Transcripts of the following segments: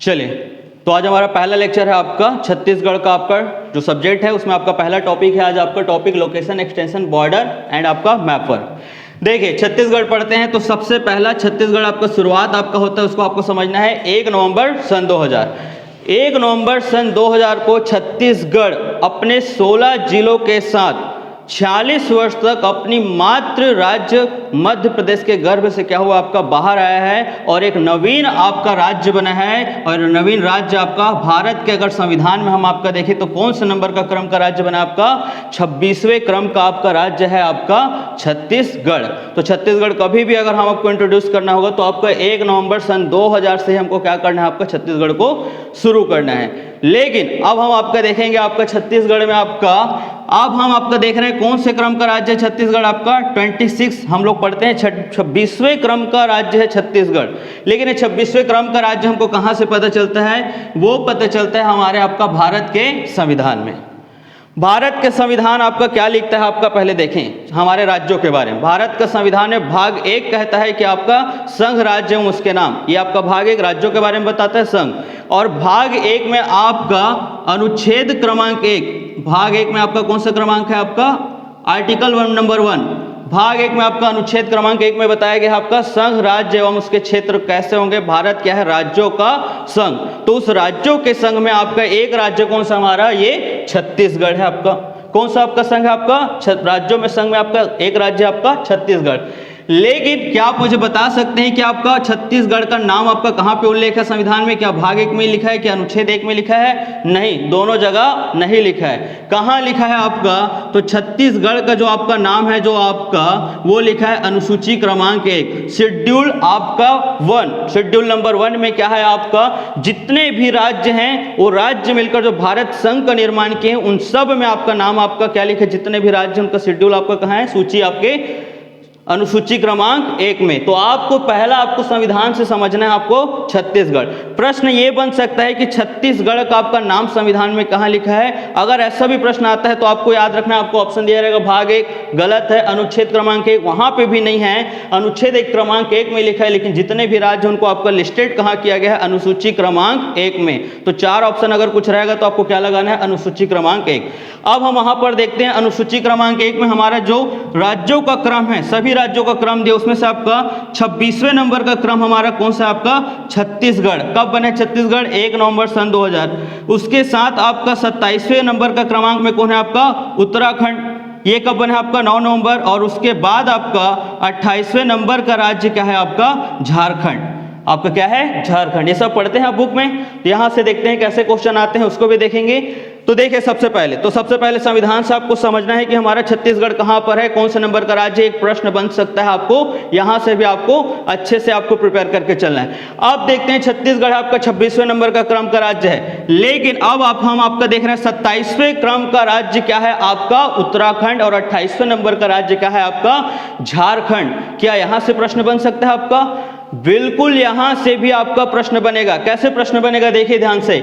चलिए, तो आज हमारा पहला लेक्चर है आपका छत्तीसगढ़ का आपका जो सब्जेक्ट है उसमें आपका पहला टॉपिक है आज आपका topic location extension border and आपका मैपर। देखिए छत्तीसगढ़ पढ़ते हैं तो सबसे पहला छत्तीसगढ़ आपका शुरुआत आपका होता है उसको आपको समझना है 1 नवंबर सन 2000। 1 नवंबर सन 2000 को छत्तीसगढ़ अपने 16 जिलों के साथ 46 वर्ष तक अपनी मातृ राज्य मध्य प्रदेश के गर्भ से क्या हुआ आपका बाहर आया है और एक नवीन आपका राज्य बना है। और नवीन राज्य आपका भारत के अगर संविधान में हम आपका देखें तो कौन से नंबर का क्रम का राज्य बना आपका 26वें क्रम का आपका राज्य है आपका छत्तीसगढ़। तो छत्तीसगढ़ कभी भी अगर हम आपको इंट्रोड्यूस करना होगा तो आपका 1 नवंबर सन 2000 से हमको क्या करना है आपका छत्तीसगढ़ को शुरू करना है। लेकिन अब हम आपका देखेंगे आपका छत्तीसगढ़ में आपका अब हम आपका देख रहे हैं कौन से क्रम का राज्य है छत्तीसगढ़ आपका 26 हम लोग पढ़ते हैं 26वें क्रम का राज्य है छत्तीसगढ़। लेकिन ये 26वें क्रम का राज्य हमको कहाँ से पता चलता है? वो पता चलता है हमारे आपका भारत के संविधान में। भारत के संविधान आपका क्या लिखता है आपका पहले देखें हमारे राज्यों के बारे में। भारत का संविधान में भाग 1 कहता है कि आपका संघ राज्य एवं उसके नाम, ये आपका भाग 1 राज्यों के बारे में बताता है संघ। और भाग 1 में आपका अनुच्छेद क्रमांक 1 भाग 1 में आपका कौन सा क्रमांक है आपका आर्टिकल नंबर 1 भाग 1 में आपका अनुच्छेद क्रमांक 1 में बताया गया आपका संघ राज्य एवं उसके क्षेत्र कैसे होंगे। भारत क्या है? राज्यों का संघ। तो उस राज्यों के संघ में आपका एक राज्य कौन सा हमारा ये छत्तीसगढ़ है आपका। कौन सा आपका संघ है आपका राज्यों में संघ में आपका एक राज्य आपका छत्तीसगढ़। लेकिन क्या आप मुझे बता सकते हैं कि आपका छत्तीसगढ़ का नाम आपका कहाँ पे उल्लेख है संविधान में? क्या भाग 1 में लिखा है, क्या अनुच्छेद 1 में लिखा है? नहीं, दोनों जगह नहीं लिखा है। कहाँ लिखा है आपका? तो छत्तीसगढ़ का जो आपका नाम है जो आपका वो लिखा है अनुसूची क्रमांक 1 शेड्यूल आपका 1 शेड्यूल नंबर 1 में क्या है आपका जितने भी राज्य हैं वो राज्य मिलकर जो भारत संघ का निर्माण किए हैं उन सब में आपका नाम आपका क्या लिखा है जितने भी राज्य उनका शेड्यूल आपका कहाँ है? सूची आपके अनुसूची क्रमांक 1 में। तो आपको पहला आपको संविधान से समझना है आपको छत्तीसगढ़। प्रश्न ये बन सकता है कि छत्तीसगढ़ का आपका नाम संविधान में कहाँ लिखा है? अगर ऐसा भी प्रश्न आता है तो आपको याद रखना है आपको ऑप्शन दिया रहेगा भाग 1 गलत है, अनुच्छेद क्रमांक 1 वहां पे भी नहीं है, अनुच्छेद 1 क्रमांक 1 में लिखा है। लेकिन जितने भी राज्य उनको आपका लिस्टेड कहाँ किया गया है? अनुसूची क्रमांक 1 में। तो 4 ऑप्शन अगर कुछ रहेगा तो आपको क्या लगाना है? अनुसूची क्रमांक 1। अब हम वहां पर देखते हैं अनुसूची क्रमांक 1 में हमारा जो राज्यों का क्रम है सभी राज्यों का क्रम दिया उसमें से आपका 26वें नंबर का क्रम हमारा कौन सा आपका छत्तीसगढ़। कब बने छत्तीसगढ़? 1 नवंबर सन 2000। उसके साथ आपका 27वें नंबर का क्रमांक में कौन है आपका उत्तराखंड, ये कब बना है आपका 9 नवंबर। और उसके बाद आपका 28वें नंबर का राज्य क्या है आपका झारखंड। आपका क्या है? झारखंड। ये सब पढ़ते हैं आप बुक में। तो यहां से देखते हैं कैसे क्वेश्चन आते हैं उसको भी देखेंगे। तो देखिए सबसे पहले संविधान से आपको समझना है कि हमारा छत्तीसगढ़ कहां पर है, कौन से नंबर का राज्य। एक प्रश्न बन सकता है आपको, यहां से भी आपको अच्छे से आपको प्रिपेयर करके चलना है। अब देखते हैं छत्तीसगढ़ आपका 26वें नंबर का क्रम का राज्य है। लेकिन अब हम आपका देख रहे हैं 27वें क्रम का राज्य क्या है आपका उत्तराखंड और 28वें नंबर का राज्य क्या है आपका झारखंड। क्या यहां से प्रश्न बन सकता है आपका? बिल्कुल यहां से भी आपका प्रश्न बनेगा। कैसे प्रश्न बनेगा देखिए ध्यान से।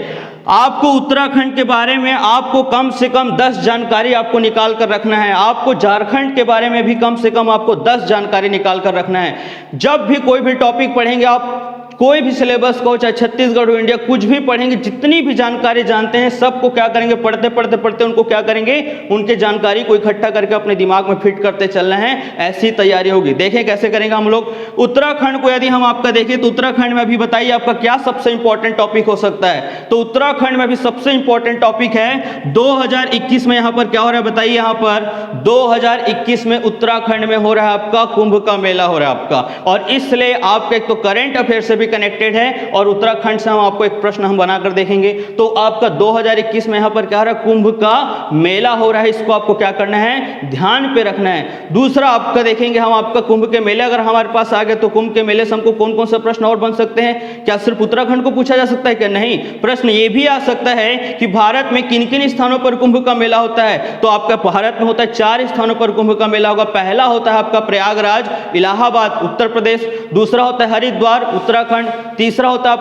आपको उत्तराखंड के बारे में आपको कम से कम 10 जानकारी आपको निकाल कर रखना है। आपको झारखंड के बारे में भी कम से कम आपको 10 जानकारी निकाल कर रखना है। जब भी कोई भी टॉपिक पढ़ेंगे आप कोई भी सिलेबस को चाहे छत्तीसगढ़ हो इंडिया कुछ भी पढ़ेंगे जितनी भी जानकारी जानते हैं सबको क्या करेंगे पढ़ते उनको क्या करेंगे उनके जानकारी को इकट्ठा करके अपने दिमाग में फिट करते चलना है। ऐसी तैयारी होगी। देखें कैसे करेंगे हम लोग। उत्तराखंड को यदि हम आपका देखें तो उत्तराखंड में अभी बताइए आपका क्या सबसे इंपॉर्टेंट टॉपिक हो सकता है। तो उत्तराखंड में भी सबसे इंपॉर्टेंट टॉपिक है 2021 में यहां पर क्या हो रहा है बताइए। यहां पर 2021 में उत्तराखंड में हो रहा है आपका कुंभ का मेला हो रहा है आपका। और इसलिए आपका एक तो करंट अफेयर से कनेक्टेड है और उत्तराखंड से हम आपको एक प्रश्न हम बनाकर देखेंगे। तो आपका 2021 में यहां पर क्या हो रहा है कुंभ का मेला हो रहा है। इसको आपको क्या करना है ध्यान पे रखना है। दूसरा आपका देखेंगे हम आपका कुंभ के मेले अगर हमारे पास आ गए तो कुंभ के मेले से हमको कौन कौन सा प्रश्न और बन सकते हैं? क्या सिर्फ उत्तराखंड को पूछा जा सकता है क्या? नहीं, प्रश्न ये भी आ सकता है कि भारत में किन किन स्थानों पर कुंभ का मेला होता है। तो आपका भारत में होता है 4 स्थानों पर कुंभ का मेला होगा। पहला होता है आपका प्रयागराज इलाहाबाद उत्तर प्रदेश, दूसरा होता है हरिद्वार उत्तराखंड, तीसरा होता है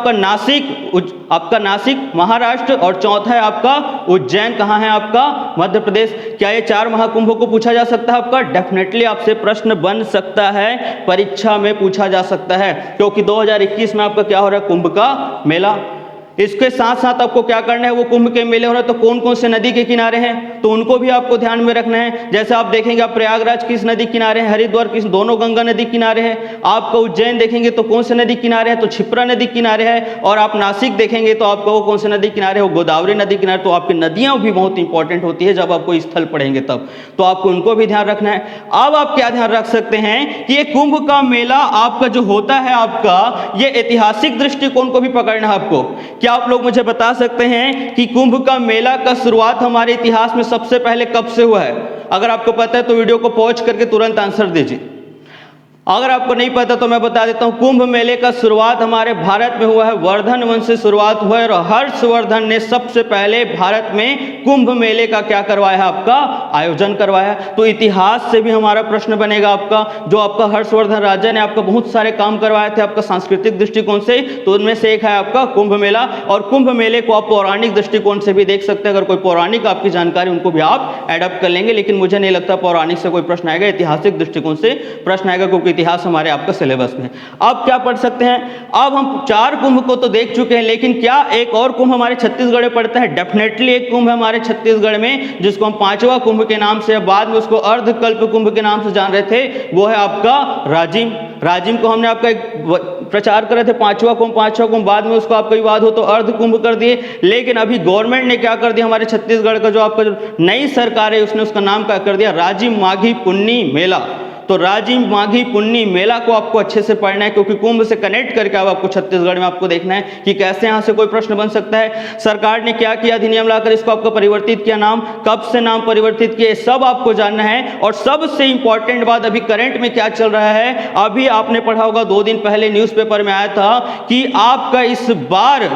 आपका नासिक महाराष्ट्र और चौथा है आपका उज्जैन कहां है आपका मध्य प्रदेश। क्या ये 4 महाकुंभों को पूछा जा सकता है आपका? डेफिनेटली आपसे प्रश्न बन सकता है, परीक्षा में पूछा जा सकता है क्योंकि 2021 में आपका क्या हो रहा है कुंभ का मेला। इसके साथ साथ आपको क्या करना है, वो कुंभ के मेले हो रहे हैं तो कौन कौन से नदी के किनारे हैं तो उनको भी आपको ध्यान में रखना है। जैसे आप देखेंगे आप प्रयागराज किस नदी किनारे है, हरिद्वार किस, दोनों गंगा नदी किनारे है। आपका उज्जैन देखेंगे तो कौन से नदी किनारे है, तो क्षिप्रा नदी किनारे है। और आप नासिक देखेंगे तो आपका वो कौन से नदी किनारे है, वो गोदावरी नदी किनारे। तो आपकी नदियां भी बहुत इंपॉर्टेंट होती है जब आपको स्थल पढ़ेंगे तब, तो आपको उनको भी ध्यान रखना है। अब आप क्या ध्यान रख सकते हैं कि ये कुंभ का मेला आपका जो होता है आपका, ये ऐतिहासिक दृष्टिकोण को भी पकड़ना है आपको। क्या आप लोग मुझे बता सकते हैं कि कुंभ का मेला का शुरुआत हमारे इतिहास में सबसे पहले कब से हुआ है? अगर आपको पता है तो वीडियो को पॉज करके तुरंत आंसर दीजिए। अगर आपको नहीं पता तो मैं बता देता हूं, कुंभ मेले का शुरुआत हमारे भारत में हुआ है, वर्धन वंश से शुरुआत हुआ है। और हर्षवर्धन ने सबसे पहले भारत में कुंभ मेले का क्या करवाया है, आपका आयोजन करवाया। तो इतिहास से भी हमारा प्रश्न बनेगा आपका, जो आपका हर्षवर्धन राजा ने आपका बहुत सारे काम करवाए थे आपका सांस्कृतिक दृष्टिकोण से, तो उनमें से एक है आपका कुंभ मेला। और कुंभ मेले को आप पौराणिक दृष्टिकोण से भी देख सकते हैं। अगर कोई पौराणिक आपकी जानकारी उनको भी आप एडप्ट कर लेंगे, लेकिन मुझे नहीं लगता पौराणिक से कोई प्रश्न आएगा, ऐतिहासिक दृष्टिकोण से प्रश्न आएगा, क्योंकि इतिहास हमारे आपका सिलेबस में। अब क्या पढ़ सकते हैं, अब हम 4 कुंभ को तो देख चुके हैं, लेकिन क्या एक और कुंभ हमारे छत्तीसगढ़ में पड़ता है? डेफिनेटली एक कुंभ है हमारे छत्तीसगढ़ में, जिसको हम 5वां कुंभ के नाम से, बाद में उसको अर्धकल्प कुंभ के नाम से जान रहे थे, वो है आपका राजिम। राजिम को हमने आपका एक प्रचार कर रहे थे 5वां कुंभ, बाद में उसको आपका विवाद हो तो अर्ध कुंभ कर दिए। लेकिन अभी गवर्नमेंट ने क्या कर दिया, हमारे छत्तीसगढ़ का जो आपका जो नई सरकार है उसने उसका नाम क्या कर दिया, राजिम माघी पुन्नी मेला। तो राजिम माघी पुन्नी मेला को आपको अच्छे से पढ़ना है, क्योंकि कुंभ से कनेक्ट करके अब आपको छत्तीसगढ़ में आपको देखना है कि कैसे यहां से कोई प्रश्न बन सकता है। सरकार ने क्या किया, अधिनियम लाकर इसको आपको परिवर्तित किया नाम, कब से नाम परिवर्तित किए, सब आपको जानना है। और सबसे इंपॉर्टेंट बात, अभी करंट में क्या चल रहा है, अभी आपने पढ़ा होगा 2 दिन पहले न्यूज़पेपर में आया था कि आपका इस बार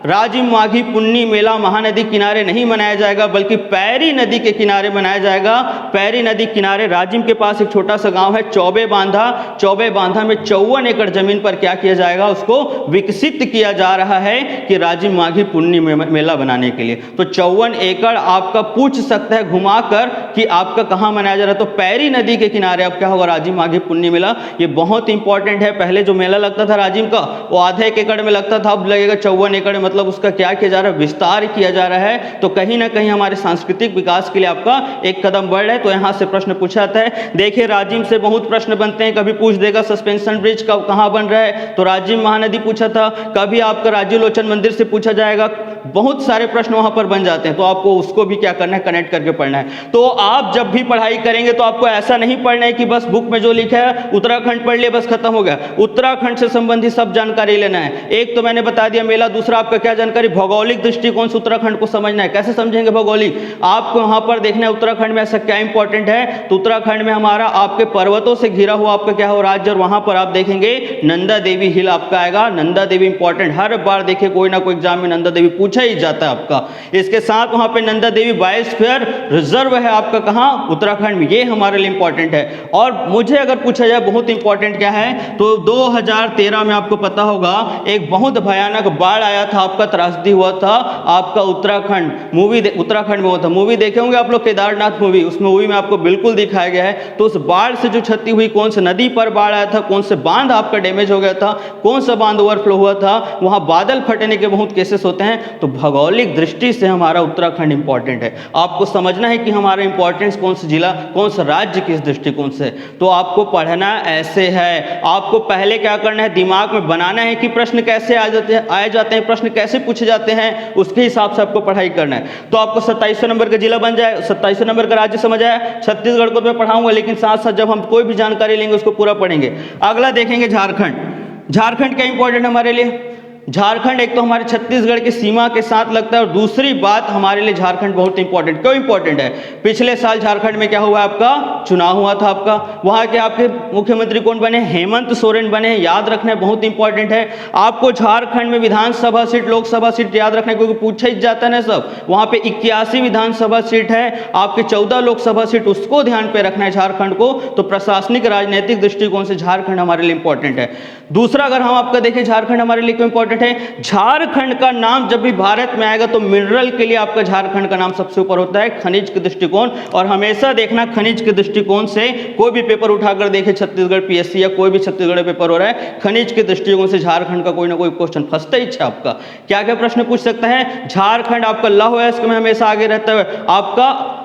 राजिम माघी पुन्नी मेला महानदी किनारे नहीं मनाया जाएगा, बल्कि पैरी नदी के किनारे मनाया जाएगा। पैरी नदी किनारे राजिम के पास एक छोटा सा गांव है चौबे बांधा, चौबे बांधा में 54 एकड़ जमीन पर क्या किया जाएगा, उसको विकसित किया जा रहा है कि राजिम माघी पुन्नी मेला बनाने के लिए। तो 54 एकड़ आपका पूछ सकता है घुमाकर कि आपका कहाँ मनाया जा रहा है, तो पैरी नदी के किनारे अब क्या होगा, राजिम माघी पुन्नी मेला। ये बहुत इंपॉर्टेंट है। पहले जो मेला लगता था राजिम का वो आधे एकड़ में लगता था, अब लगेगा 54 एकड़, मतलब उसका क्या किया जा रहा है, विस्तार किया जा रहा है। तो कहीं ना कहीं हमारे सांस्कृतिक विकास के लिए आपका एक कदम बढ़ रहा है। तो यहां से प्रश्न पूछा जाता है। देखिए राजिम से बहुत प्रश्न बनते हैं, कभी पूछ देगा सस्पेंशन ब्रिज कहां बन रहा है, तो राजिम महानदी पूछा था, कभी आपका राजीव लोचन मंदिर से पूछा जाएगा। बहुत सारे प्रश्न वहां पर बन जाते हैं, तो आपको उसको भी क्या करना है, कनेक्ट करके पढ़ना है। तो आप जब भी पढ़ाई करेंगे तो आपको ऐसा नहीं पढ़ना है कि बस बुक में जो लिखा है उत्तराखंड पढ़ लिया बस खत्म हो गया। उत्तराखंड से संबंधित सब जानकारी लेना है। एक तो मैंने बता दिया मेला, दूसरा आपका क्या जानकारी, भौगोलिक दृष्टिकोण से उत्तराखंड को समझना है। कैसे समझेंगे भौगोलिक, आपको वहां पर देखना है उत्तराखंड में ऐसा क्या इंपॉर्टेंट है। तो उत्तराखंड में हमारा आपके पर्वतों से घिरा हुआ आपका क्या हो राज्य, और वहां पर आप देखेंगे नंदा देवी हिल आपका आएगा। नंदा देवी इंपॉर्टेंट, हर बार देखिए कोई ना कोई एग्जाम में नंदा देवी पूछा ही जाता है आपका। इसके साथ वहां पे नंदा देवी बायोस्फीयर रिजर्व है आपका, कहां, उत्तराखंड में। ये हमारे लिए इंपॉर्टेंट है। और मुझे अगर पूछा जाए बहुत इंपॉर्टेंट क्या है, तो 2013 में आपको पता होगा एक बहुत भयानक बाढ़ आया था आपका, त्रासदी हुआ था आपका उत्तराखंड। मूवी उत्तराखंड में हुआ था। मूवी देखे होंगे आप लोग, केदारनाथ मूवी, उस मूवी में आपको बिल्कुल दिखाया गया है। तो उस बाढ़ से जो क्षति हुई, कौन से नदी पर बाढ़ आया था, कौन से बांध आपका डैमेज हो गया था, कौन सा बांध ओवरफ्लो हुआ था, वहां बादल फटने के बहुत केसेस होते हैं। तो भौगोलिक दृष्टि से हमारा उत्तराखंड इंपॉर्टेंट है। आपको समझना है कि हमारा इंपॉर्टेंस कौन सा जिला, कौन सा राज्य किस दृष्टिकोण से। तो आपको पढ़ना ऐसे है। आपको पहले क्या करना है, दिमाग में बनाना है कि प्रश्न कैसे आ जाते हैं, प्रश्न कैसे पूछे जाते हैं, उसके हिसाब से आपको पढ़ाई करना है। तो आपको 2700 नंबर का जिला बन जाए, 2700 नंबर का राज्य समझ आया। छत्तीसगढ़ को तो मैं पढ़ाऊंगा, लेकिन साथ साथ जब हम कोई भी जानकारी लेंगे उसको पूरा पढ़ेंगे। अगला देखेंगे झारखंड। झारखंड क्या इंपॉर्टेंट हमारे लिए, झारखंड एक तो हमारे छत्तीसगढ़ की सीमा के साथ लगता है, और दूसरी बात हमारे लिए झारखंड बहुत इंपॉर्टेंट। क्यों इंपॉर्टेंट है, पिछले साल झारखंड में क्या हुआ, आपका चुनाव हुआ था आपका। वहां के आपके मुख्यमंत्री कौन बने, हेमंत सोरेन बने। याद रखना है, बहुत इंपॉर्टेंट है। आपको झारखंड में विधानसभा सीट, लोकसभा सीट याद रखना है, क्योंकि पूछा ही जाता है ना सब। वहां पे 81 विधानसभा सीट है, आपके 14 लोकसभा सीट, उसको ध्यान पे रखना है झारखंड को। तो प्रशासनिक राजनीतिक दृष्टिकोण से झारखंड हमारे लिए इंपॉर्टेंट है। दूसरा अगर हम आपका देखें झारखंड हमारे लिए क्यों इंपॉर्टेंट, इंपॉर्टेंट है। झारखंड का नाम जब भी भारत में आएगा तो मिनरल के लिए आपका झारखंड का नाम सबसे ऊपर होता है, खनिज के दृष्टिकोण। और हमेशा देखना खनिज के दृष्टिकोण से कोई भी पेपर उठाकर देखे, छत्तीसगढ़ पीएससी या कोई भी छत्तीसगढ़ पेपर हो रहा है, खनिज के दृष्टिकोण से झारखंड का कोई ना कोई क्वेश्चन फंसता ही है आपका। क्या क्या प्रश्न पूछ सकता है? झारखंड आपका लौह अयस्क में हमेशा आगे रहता है,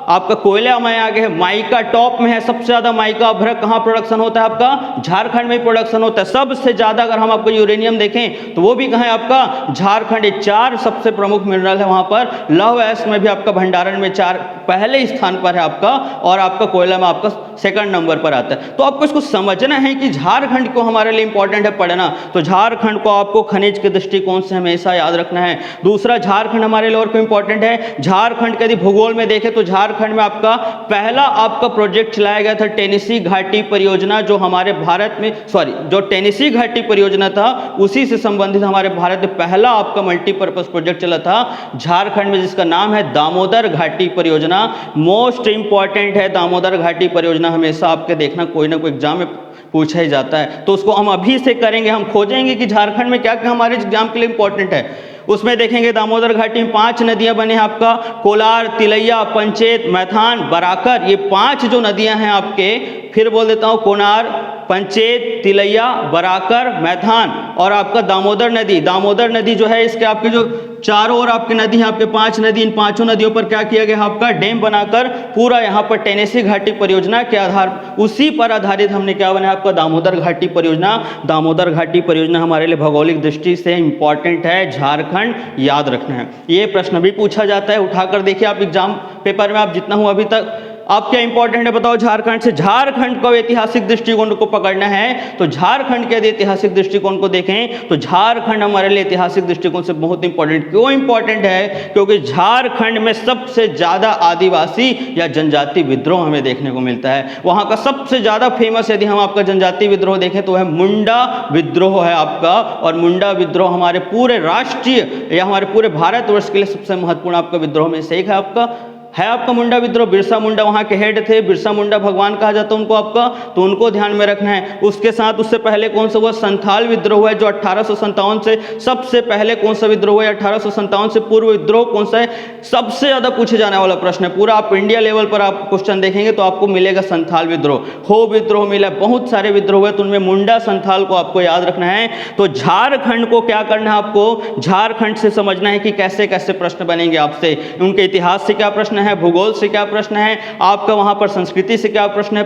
आपका कोयला में आगे है, माइका टॉप में है, सबसे ज्यादा माइका अभ्रक कहां प्रोडक्शन होता है? आपका झारखंड में प्रोडक्शन होता है। सबसे ज्यादा अगर हम आपको यूरेनियम देखें तो वो भी कहां है? आपका झारखंड। 4 सबसे प्रमुख मिनरल है वहां पर। लौह अयस्क में भी आपका भंडारण में 4 पहले स्थान पर है आपका, और आपका कोयला में आपका सेकंड नंबर पर आता है। तो आपको इसको समझना है कि झारखंड को हमारे लिए इंपॉर्टेंट है पढ़ना, तो झारखंड को आपको खनिज के दृष्टिकोण से हमेशा याद रखना है। दूसरा, झारखंड हमारे लिए और क्यों इंपॉर्टेंट है? झारखंड के यदि भूगोल में देखें तो झारखंड में आपका पहला आपका प्रोजेक्ट चलाया गया था टेनेसी घाटी परियोजना, जो हमारे भारत में जो टेनेसी घाटी परियोजना था उसी से संबंधित हमारे भारत में पहला आपका मल्टीपर्पज प्रोजेक्ट चला था झारखंड में, जिसका नाम है दामोदर घाटी परियोजना। मोस्ट इंपॉर्टेंट है दामोदर घाटी परियोजना, हमेशा आपके देखना कोई ना कोई एग्जाम में पूछा ही जाता है। तो उसको हम अभी से करेंगे, हम खोजेंगे कि झारखंड में क्या क्या हमारे एग्जाम के लिए इंपॉर्टेंट है। उसमें देखेंगे दामोदर घाटी में 5 नदियां बने हैं आपका, कोलार, तिलैया, पंचेत, मैथान, बराकर। ये 5 जो नदियां हैं आपके, फिर बोल देता हूं, कोनार, पंचेत, तिलैया, बराकर, मैथान और आपका दामोदर नदी। दामोदर नदी जो है इसके आपके जो चारों ओर आपकी नदी है, आपके 5 नदी, इन 5 नदियों पर क्या किया गया? आपका डैम बनाकर पूरा यहाँ पर टेनेसी घाटी परियोजना के आधार, उसी पर आधारित हमने क्या बनाया? आपका दामोदर घाटी परियोजना। दामोदर घाटी परियोजना हमारे लिए भौगोलिक दृष्टि से इंपॉर्टेंट है, झारखंड याद रखना है। ये प्रश्न भी पूछा जाता है, उठाकर देखिए आप एग्जाम पेपर में, आप जितना हूँ अभी तक आप क्या इंपॉर्टेंट है बताओ झारखंड से। झारखंड को ऐतिहासिक दृष्टिकोण को पकड़ना है तो झारखंड के यदि ऐतिहासिक दृष्टिकोण को देखें तो झारखंड हमारे लिए ऐतिहासिक दृष्टिकोण से बहुत इंपॉर्टेंट। क्यों इंपॉर्टेंट है? क्योंकि झारखंड में सबसे ज्यादा आदिवासी या जनजाति विद्रोह हमें देखने को मिलता है। वहां का सबसे ज्यादा फेमस यदि हम आपका जनजाति विद्रोह देखें तो वह मुंडा विद्रोह है आपका, और मुंडा विद्रोह हमारे पूरे राष्ट्रीय या हमारे पूरे भारतवर्ष के लिए सबसे महत्वपूर्ण आपका विद्रोह में से एक है आपका मुंडा विद्रोह। बिरसा मुंडा वहां के हेड थे, बिरसा मुंडा भगवान कहा जाता है उनको आपका, तो उनको ध्यान में रखना है। उसके साथ उससे पहले कौन सा हुआ? संथाल विद्रोह है, जो 1857 से सबसे पहले कौन सा विद्रोह है? 1857 से पूर्व विद्रोह कौन सा है? सबसे ज्यादा पूछे जाने वाला प्रश्न है। पूरा आप इंडिया लेवल पर आप क्वेश्चन देखेंगे तो आपको मिलेगा संथाल विद्रोह। हो विद्रोह मिला, बहुत सारे विद्रोह है, तो उनमें मुंडा संथाल को आपको याद रखना है। तो झारखंड को क्या करना है? आपको झारखंड से समझना है कि कैसे कैसे प्रश्न बनेंगे आपसे। उनके इतिहास से क्या प्रश्न है, भूगोल से क्या प्रश्न है, आपका वहां पर संस्कृति से क्या प्रश्न है,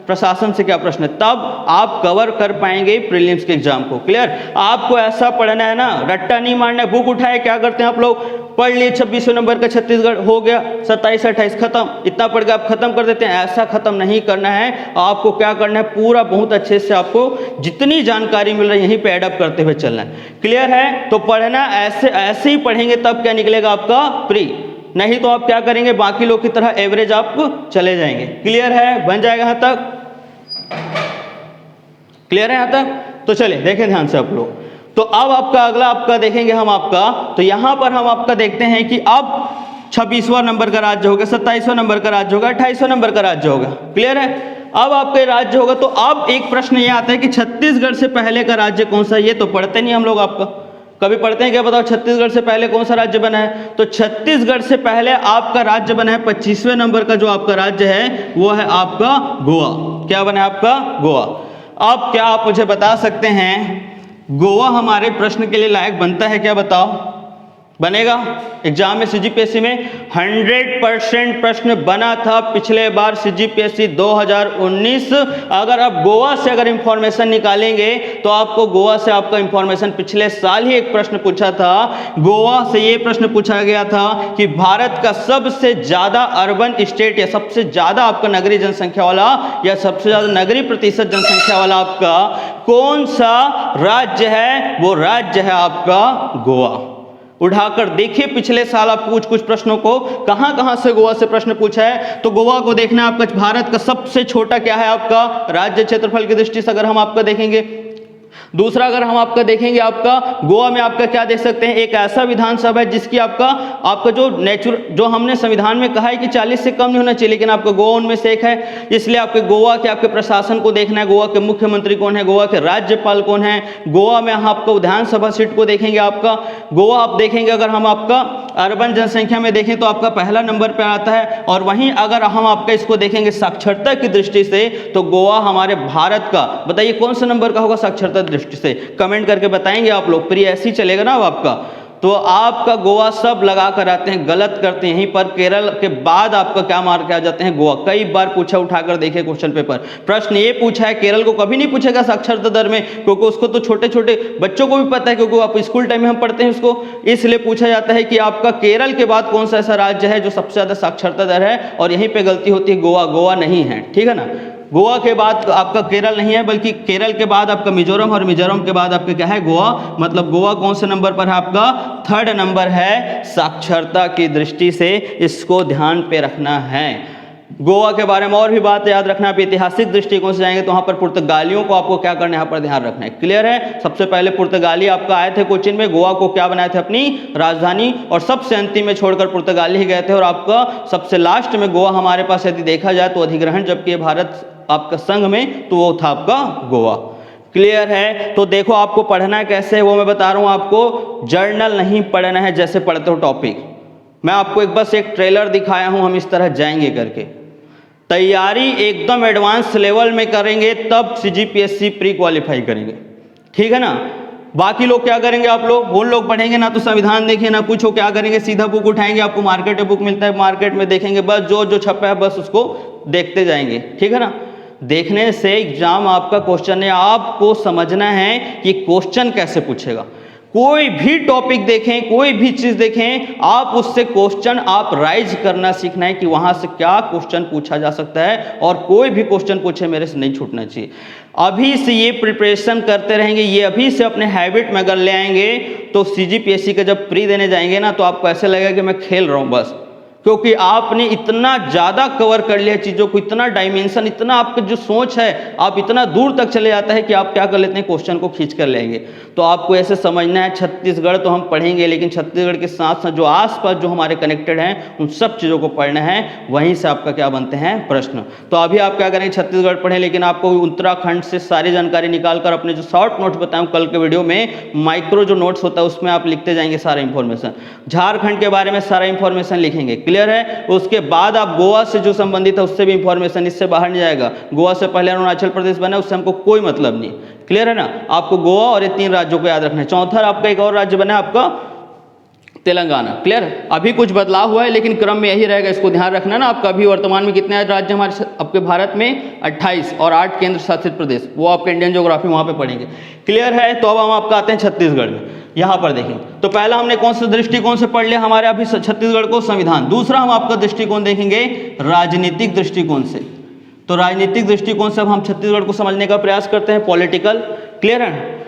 प्रशासन से क्या प्रश्न है, तब आप कवर कर पाएंगे प्रीलिम्स के एग्जाम को। क्लियर? आपको ऐसा पढ़ना है ना, रट्टा नहीं मारना है। बुक उठाए, क्या करते हैं आप लोग? पढ़ लिए 26 नंबर का छत्तीसगढ़ हो गया, 27 28 खत्म, इतना पढ़ के आप खत्म कर देते हैं। ऐसा खत्म नहीं करना है, आपको क्या करना है? पूरा बहुत अच्छे से आपको जितनी जानकारी मिल रही है यहीं पे एडअप करते हुए चलना है। क्लियर है? तो पढ़ना ऐसे ही पढ़ेंगे तब क्या निकलेगा आपका प्री, नहीं तो आप क्या करेंगे? बाकी लोग की तरह एवरेज आप चले जाएंगे। क्लियर है? बन जाएगा यहां तक? क्लियर है यहां तक? तो चलिए देखें ध्यान से आप लोग। तो अब आपका अगला आपका देखेंगे हम आपका, तो यहां पर हम आपका देखते हैं कि अब 26वां नंबर का राज्य होगा, 27वां नंबर का राज्य होगा, 28वां नंबर का राज्य होगा। क्लियर है? अब आपके राज्य होगा तो अब एक प्रश्न ये आता है कि छत्तीसगढ़ से पहले का राज्य कौन सा है? ये तो पढ़ते नहीं हम लोग, आपका कभी पढ़ते हैं क्या? बताओ छत्तीसगढ़ से पहले कौन सा राज्य बना है? तो छत्तीसगढ़ से पहले आपका राज्य बना है 25वें नंबर का जो आपका राज्य है वो है आपका गोवा। क्या बना है आपका? गोवा। अब क्या आप मुझे बता सकते हैं गोवा हमारे प्रश्न के लिए लायक बनता है क्या? बताओ, बनेगा? एग्जाम में सीजीपीएससी में 100% प्रश्न बना था पिछले बार सीजीपीएससी 2019। अगर आप गोवा से अगर इंफॉर्मेशन निकालेंगे तो आपको गोवा से आपका इंफॉर्मेशन पिछले साल ही एक प्रश्न पूछा था। गोवा से ये प्रश्न पूछा गया था कि भारत का सबसे ज्यादा अर्बन स्टेट या सबसे ज्यादा आपका नगरीय जनसंख्या वाला या सबसे ज्यादा नगरीय प्रतिशत जनसंख्या वाला आपका कौन सा राज्य है? वो राज्य है आपका गोवा। उठाकर देखिए पिछले साल आप कुछ प्रश्नों को कहां से गोवा से प्रश्न पूछा है। तो गोवा को देखना आपका भारत का सबसे छोटा क्या है आपका राज्य क्षेत्रफल की दृष्टि से अगर हम आपका देखेंगे दूसरा अगर हम आपका देखेंगे, आपका गोवा में आपका क्या देख सकते हैं, एक ऐसा विधानसभा है जिसकी आपका जो हमने संविधान में कहा है कि 40 से कम नहीं होना चाहिए, लेकिन आपका गोवा उनमें से एक है। इसलिए आपके गोवा के आपके प्रशासन को देखना है, गोवा के मुख्यमंत्री कौन है, गोवा के राज्यपाल कौन है। गोवा में हम आपका विधानसभा सीट को देखेंगे, आपका गोवा आप देखेंगे अगर हम आपका अर्बन जनसंख्या में देखें तो आपका पहला नंबर पर आता है। और वहीं अगर हम आपका इसको देखेंगे साक्षरता की दृष्टि से तो गोवा हमारे भारत का, बताइए कौन सा नंबर का होगा साक्षरता दृष्टि से, कमेंट करके बताएंगे आप लोग। फिर ऐसे ही चलेगा ना अब आपका, तो आपका गोवा सब लगा कर आते हैं, गलत करते हैं। यहीं पर केरल के बाद आपका क्या मार के आ जाते हैं, गोवा। कई बार पूछा, उठाकर देखे क्वेश्चन पेपर, प्रश्न ये पूछा है, केरल को कभी नहीं पूछेगा साक्षरता दर में, क्योंकि उसको तो छोटे छोटे बच्चों को भी पता है, क्योंकि आप स्कूल टाइम में हम पढ़ते हैं उसको। इसलिए पूछा जाता है कि आपका केरल के बाद कौन सा ऐसा राज्य है जो सबसे ज्यादा साक्षरता दर है, और यहीं पर गलती होती है, गोवा। गोवा नहीं है, ठीक है ना। गोवा के बाद आपका केरल नहीं है, बल्कि केरल के बाद आपका मिजोरम, और मिजोरम के बाद आपका क्या है, गोवा। मतलब गोवा कौन से नंबर पर है, आपका 3rd नंबर है साक्षरता की दृष्टि से, इसको ध्यान पे रखना है। गोवा के बारे में और भी बात याद रखना। आप ऐतिहासिक दृष्टिकोण से जाएंगे तो वहां पर पुर्तगालियों को आपको क्या करना है, यहाँ पर ध्यान रखना है। क्लियर है। सबसे पहले पुर्तगाली आपका आए थे कोचिन में, गोवा को क्या बनाए थे, अपनी राजधानी, और सबसे अंतिम में छोड़कर पुर्तगाली ही गए थे। और आपका सबसे लास्ट में गोवा हमारे पास यदि देखा जाए तो अधिग्रहण जब किए भारत आपका संघ में, तो वो था आपका गोवा। क्लियर है। तो देखो आपको पढ़ना है कैसे है वो मैं बता रहा हूं आपको, जर्नल नहीं पढ़ना है जैसे पढ़ते हो टॉपिक। मैं आपको बस एक ट्रेलर दिखाया हूं, हम इस तरह जाएंगे करके। तैयारी एकदम एडवांस लेवल में करेंगे तब सीजीपीएससी प्री क्वालिफाई करेंगे, ठीक है ना। बाकी लोग क्या करेंगे, आप लोग उन लोग पढ़ेंगे ना तो संविधान देखें ना कुछ हो, क्या करेंगे, सीधा बुक उठाएंगे, आपको मार्केट में बुक मिलता है, मार्केट में देखेंगे, बस जो जो छपा है बस उसको देखते जाएंगे, ठीक है ना। देखने से एग्जाम आपका क्वेश्चन है, आपको समझना है कि क्वेश्चन कैसे पूछेगा। कोई भी टॉपिक देखें, कोई भी चीज देखें, आप उससे क्वेश्चन आप राइज करना सीखना है कि वहां से क्या क्वेश्चन पूछा जा सकता है, और कोई भी क्वेश्चन पूछे मेरे से नहीं छूटना चाहिए। अभी से ये प्रिपरेशन करते रहेंगे, ये अभी से अपने हैबिट में अगर ले आएंगे तो सीजीपीएससी का जब प्री देने जाएंगे ना तो आपको ऐसे लगेगा कि मैं खेल रहा हूं बस, क्योंकि आपने इतना ज़्यादा कवर कर लिया चीज़ों को, इतना डायमेंशन, इतना आपका जो सोच है, आप इतना दूर तक चले जाता है कि आप क्या कर लेते हैं, क्वेश्चन को खींच कर लेंगे। तो आपको ऐसे समझना है, छत्तीसगढ़ तो हम पढ़ेंगे, लेकिन छत्तीसगढ़ के साथ साथ जो आसपास जो हमारे कनेक्टेड हैं उन सब चीज़ों को पढ़ना है, वहीं से आपका क्या बनते हैं प्रश्न। तो अभी आप क्या करेंगे, छत्तीसगढ़ पढ़ें, लेकिन आपको उत्तराखंड से सारी जानकारी निकाल कर अपने जो शॉर्ट नोट्स बताऊँ कल के वीडियो में, माइक्रो जो नोट्स होता है उसमें आप लिखते जाएंगे सारा इंफॉर्मेशन। झारखंड के बारे में सारा इंफॉर्मेशन लिखेंगे, क्लियर है। उसके बाद आप गोवा से जो संबंधित है उससे भी इंफॉर्मेशन, इससे बाहर नहीं जाएगा। गोवा से पहले अरुणाचल प्रदेश बना, उससे हमको कोई मतलब नहीं, क्लियर है ना। आपको गोवा और ये 3 राज्यों को याद रखना है। चौथा आपका एक और राज्य बना है आपका तेलंगाना, क्लियर। अभी कुछ बदलाव हुआ है लेकिन क्रम में यही रहेगा, इसको ध्यान रखना ना। आपका अभी वर्तमान में कितने राज्य हमारे आपके भारत में, 28, और 8 केंद्र शासित प्रदेश, वो आपके इंडियन ज्योग्राफी वहां पे पढ़ेंगे, क्लियर है। तो अब हम आपका आते हैं छत्तीसगढ़ में। यहाँ पर देखें तो पहला हमने कौन से दृष्टिकोण से पढ़ लिया हमारे अभी छत्तीसगढ़ को, संविधान। दूसरा हम आपका दृष्टिकोण देखेंगे राजनीतिक दृष्टिकोण से। तो राजनीतिक दृष्टिकोण से अब हम छत्तीसगढ़ को समझने का प्रयास करते हैं, पॉलिटिकल, क्लियर है।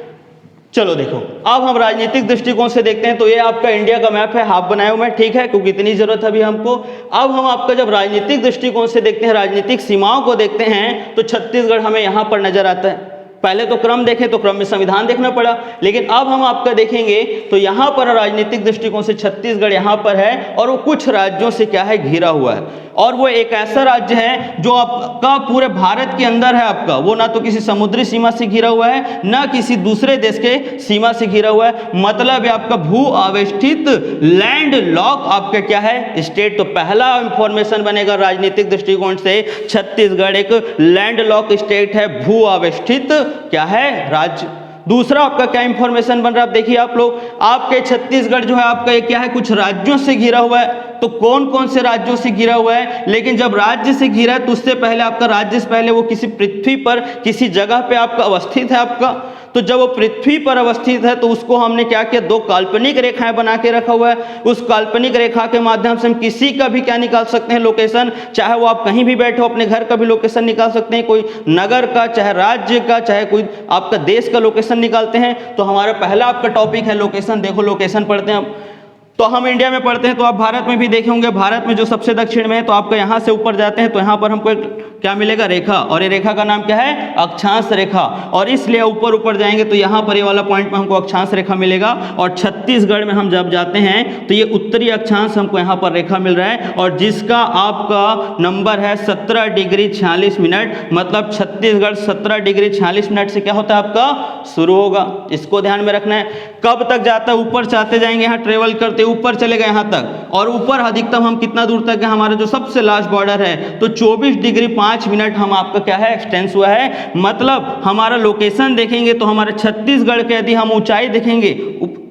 चलो देखो अब हम राजनीतिक दृष्टिकोण से देखते हैं। तो ये आपका इंडिया का मैप है, हाफ बनाया हुआ है, ठीक है, क्योंकि इतनी जरूरत है अभी हमको। अब हम आपका जब राजनीतिक दृष्टिकोण से देखते हैं, राजनीतिक सीमाओं को देखते हैं, तो छत्तीसगढ़ हमें यहाँ पर नजर आता है। पहले तो क्रम देखें तो क्रम में संविधान देखना पड़ा, लेकिन अब हम आपका देखेंगे तो यहाँ पर राजनीतिक दृष्टिकोण से छत्तीसगढ़ यहाँ पर है, और वो कुछ राज्यों से क्या है, घिरा हुआ है। और वो एक ऐसा राज्य है जो आपका पूरे भारत के अंदर है आपका, वो ना तो किसी समुद्री सीमा से घिरा हुआ है, ना किसी दूसरे देश के सीमा से घिरा हुआ है। मतलब आपका भू आवेष्टित लैंड लॉक आपका क्या है, स्टेट। तो पहला इंफॉर्मेशन बनेगा राजनीतिक दृष्टिकोण से, छत्तीसगढ़ एक लैंड लॉक स्टेट है, भू आवेष्टित क्या है, राज्य। दूसरा आपका क्या इंफॉर्मेशन बन रहा है, आप देखिए आप लोग, आपके छत्तीसगढ़ जो है आपका ये क्या है, कुछ राज्यों से घिरा हुआ है। तो कौन कौन से राज्यों से घिरा हुआ है, लेकिन जब राज्य से घिरा है तो उससे पहले आपका राज्य से पहले वो किसी पृथ्वी पर किसी जगह पे आपका अवस्थित है आपका। तो जब वो पृथ्वी पर अवस्थित है तो उसको हमने क्या किया, 2 काल्पनिक रेखाएं बना के रखा हुआ है। उस काल्पनिक रेखा के माध्यम से हम किसी का भी क्या निकाल सकते हैं, लोकेशन। चाहे वो आप कहीं भी बैठे हो, अपने घर का भी लोकेशन निकाल सकते हैं, कोई नगर का, चाहे राज्य का, चाहे कोई आपका देश का लोकेशन निकालते हैं। तो हमारा पहला आपका टॉपिक है लोकेशन। देखो लोकेशन पढ़ते हैं अब। तो हम इंडिया में पढ़ते हैं तो आप भारत में भी देखे होंगे, भारत में जो सबसे दक्षिण में है तो आपका यहाँ से ऊपर जाते हैं तो यहाँ पर हमको एक क्या मिलेगा, रेखा, और ये रेखा का नाम क्या है, अक्षांश रेखा। और इसलिए ऊपर ऊपर जाएंगे तो यहाँ पर ये वाला पॉइंट में हमको अक्षांश रेखा मिलेगा, और छत्तीसगढ़ में हम जब जाते हैं तो ये उत्तरी अक्षांश हमको यहाँ पर रेखा मिल रहा है, और जिसका आपका नंबर है 17 डिग्री 46 मिनट, मतलब छत्तीसगढ़ 17 डिग्री 46 मिनट से क्या होता है आपका शुरू होगा। इसको ध्यान में रखना है। कब तक जाता है, ऊपर चाहते जाएंगे, यहाँ ट्रेवल करते ऊपर चले गए यहाँ तक, और ऊपर अधिकतम हम कितना दूर तक है, हमारा जो सबसे लास्ट बॉर्डर है तो 24 डिग्री 5 मिनट हम आपका क्या है एक्सटेंस हुआ है। मतलब हमारा लोकेशन देखेंगे तो हमारे छत्तीसगढ़ के यदि हम ऊंचाई देखेंगे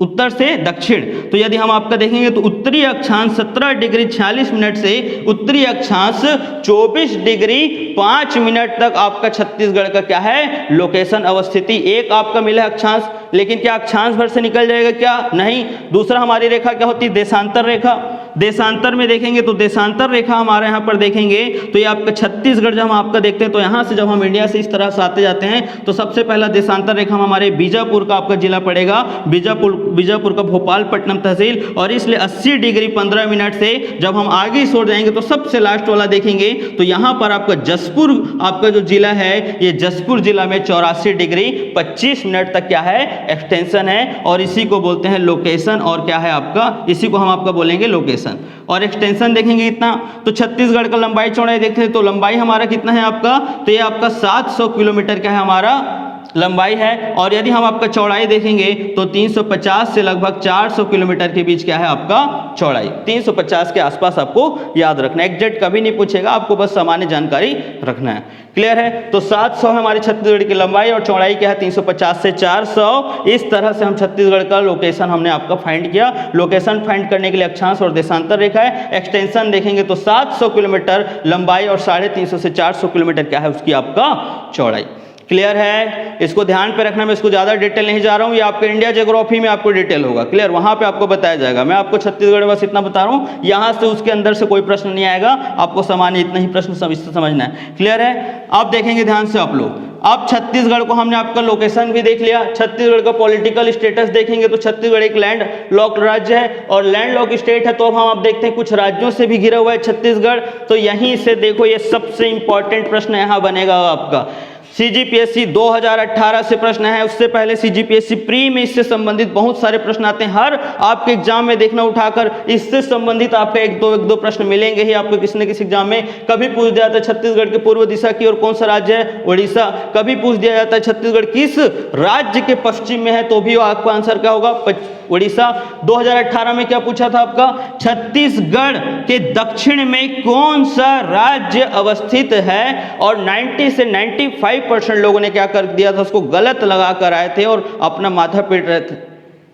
उत्तर से दक्षिण, तो यदि हम आपका देखेंगे तो उत्तरी अक्षांश 17 डिग्री 46 मिनट से उत्तरी अक्षांश 24 डिग्री 5 मिनट तक आपका छत्तीसगढ़ का क्या है लोकेशन अवस्थिति। एक आपका मिला अक्षांश, लेकिन क्या अक्षांश भर से निकल जाएगा क्या, नहीं। दूसरा हमारी रेखा क्या होती है, देशांतर रेखा। देशांतर में देखेंगे तो देशांतर रेखा हमारे यहाँ पर देखेंगे तो ये आपका छत्तीसगढ़ जब हम आपका देखते हैं तो यहाँ से जब हम इंडिया से इस तरह से आते जाते हैं तो सबसे पहला देशांतर रेखा हमारे बीजापुर का आपका जिला पड़ेगा, बीजापुर का भोपालपट्टनम तहसील, और इसलिए 80 डिग्री 15 मिनट से जब हम आगे इस ओर जाएंगे तो सबसे लास्ट वाला देखेंगे तो यहाँ पर आपका जसपुर आपका जो जिला है, ये जसपुर जिला में 84 डिग्री 25 मिनट तक क्या है एक्सटेंशन है, और इसी को बोलते हैं लोकेशन, और क्या है आपका, इसी को हम आपका बोलेंगे लोकेशन। और एक्सटेंशन देखेंगे इतना, तो छत्तीसगढ़ का लंबाई चौड़ाई देखते हैं तो लंबाई हमारा कितना है आपका, तो ये आपका 700 किलोमीटर का है हमारा लंबाई है, और यदि हम आपका चौड़ाई देखेंगे तो 350 से लगभग 400 किलोमीटर के बीच क्या है आपका चौड़ाई। 350 के आसपास आपको याद रखना है, एग्जैक्ट कभी नहीं पूछेगा, आपको बस सामान्य जानकारी रखना है। क्लियर है, तो 700 है हमारी छत्तीसगढ़ की लंबाई, और चौड़ाई क्या है 350 से 400। इस तरह से हम छत्तीसगढ़ का लोकेशन हमने आपका फाइंड किया। लोकेशन फाइंड करने के लिए अक्षांश और देशांतर रेखा है। एक्सटेंशन देखेंगे तो 700 किलोमीटर लंबाई और 350 से 400 किलोमीटर क्या है उसकी आपका चौड़ाई। क्लियर है, इसको ध्यान पे रखना। मैं इसको ज़्यादा डिटेल नहीं जा रहा हूँ, ये आपके इंडिया ज्योग्राफी में आपको डिटेल होगा। क्लियर, वहाँ पे आपको बताया जाएगा। मैं आपको छत्तीसगढ़ बस इतना बता रहा हूँ, यहाँ से उसके अंदर से कोई प्रश्न नहीं आएगा, आपको सामान्य इतना ही प्रश्न समझना है। क्लियर है, आप देखेंगे ध्यान से आप लोग। अब छत्तीसगढ़ को हमने आपका लोकेशन भी देख लिया, छत्तीसगढ़ का पॉलिटिकल स्टेटस देखेंगे तो छत्तीसगढ़ एक लैंड लॉक राज्य है और लैंड लॉक स्टेट है। तो अब हम आप देखते हैं कुछ राज्यों से भी घिरा हुआ है छत्तीसगढ़। तो यहीं से देखो, ये सबसे इंपॉर्टेंट प्रश्न यहाँ बनेगा आपका। CGPSC 2018 से प्रश्न है, उससे पहले CGPSC प्री में इससे संबंधित बहुत सारे प्रश्न आते हैं। हर आपके एग्जाम में देखना उठाकर इससे संबंधित आपके एक दो प्रश्न मिलेंगे ही आपको किसी न किसी एग्जाम में। कभी पूछ दिया जाता है छत्तीसगढ़ के पूर्व दिशा की ओर कौन सा राज्य है, उड़ीसा। कभी पूछ दिया जाता है छत्तीसगढ़ किस राज्य के पश्चिम में है, तो भी आपका आंसर क्या होगा, उड़ीसा। 2018 में क्या पूछा था आपका, छत्तीसगढ़ के दक्षिण में कौन सा राज्य अवस्थित है। और 90 से 95% लोगों ने क्या कर दिया था, उसको गलत लगा कर आए थे और अपना माथा पीट रहे थे,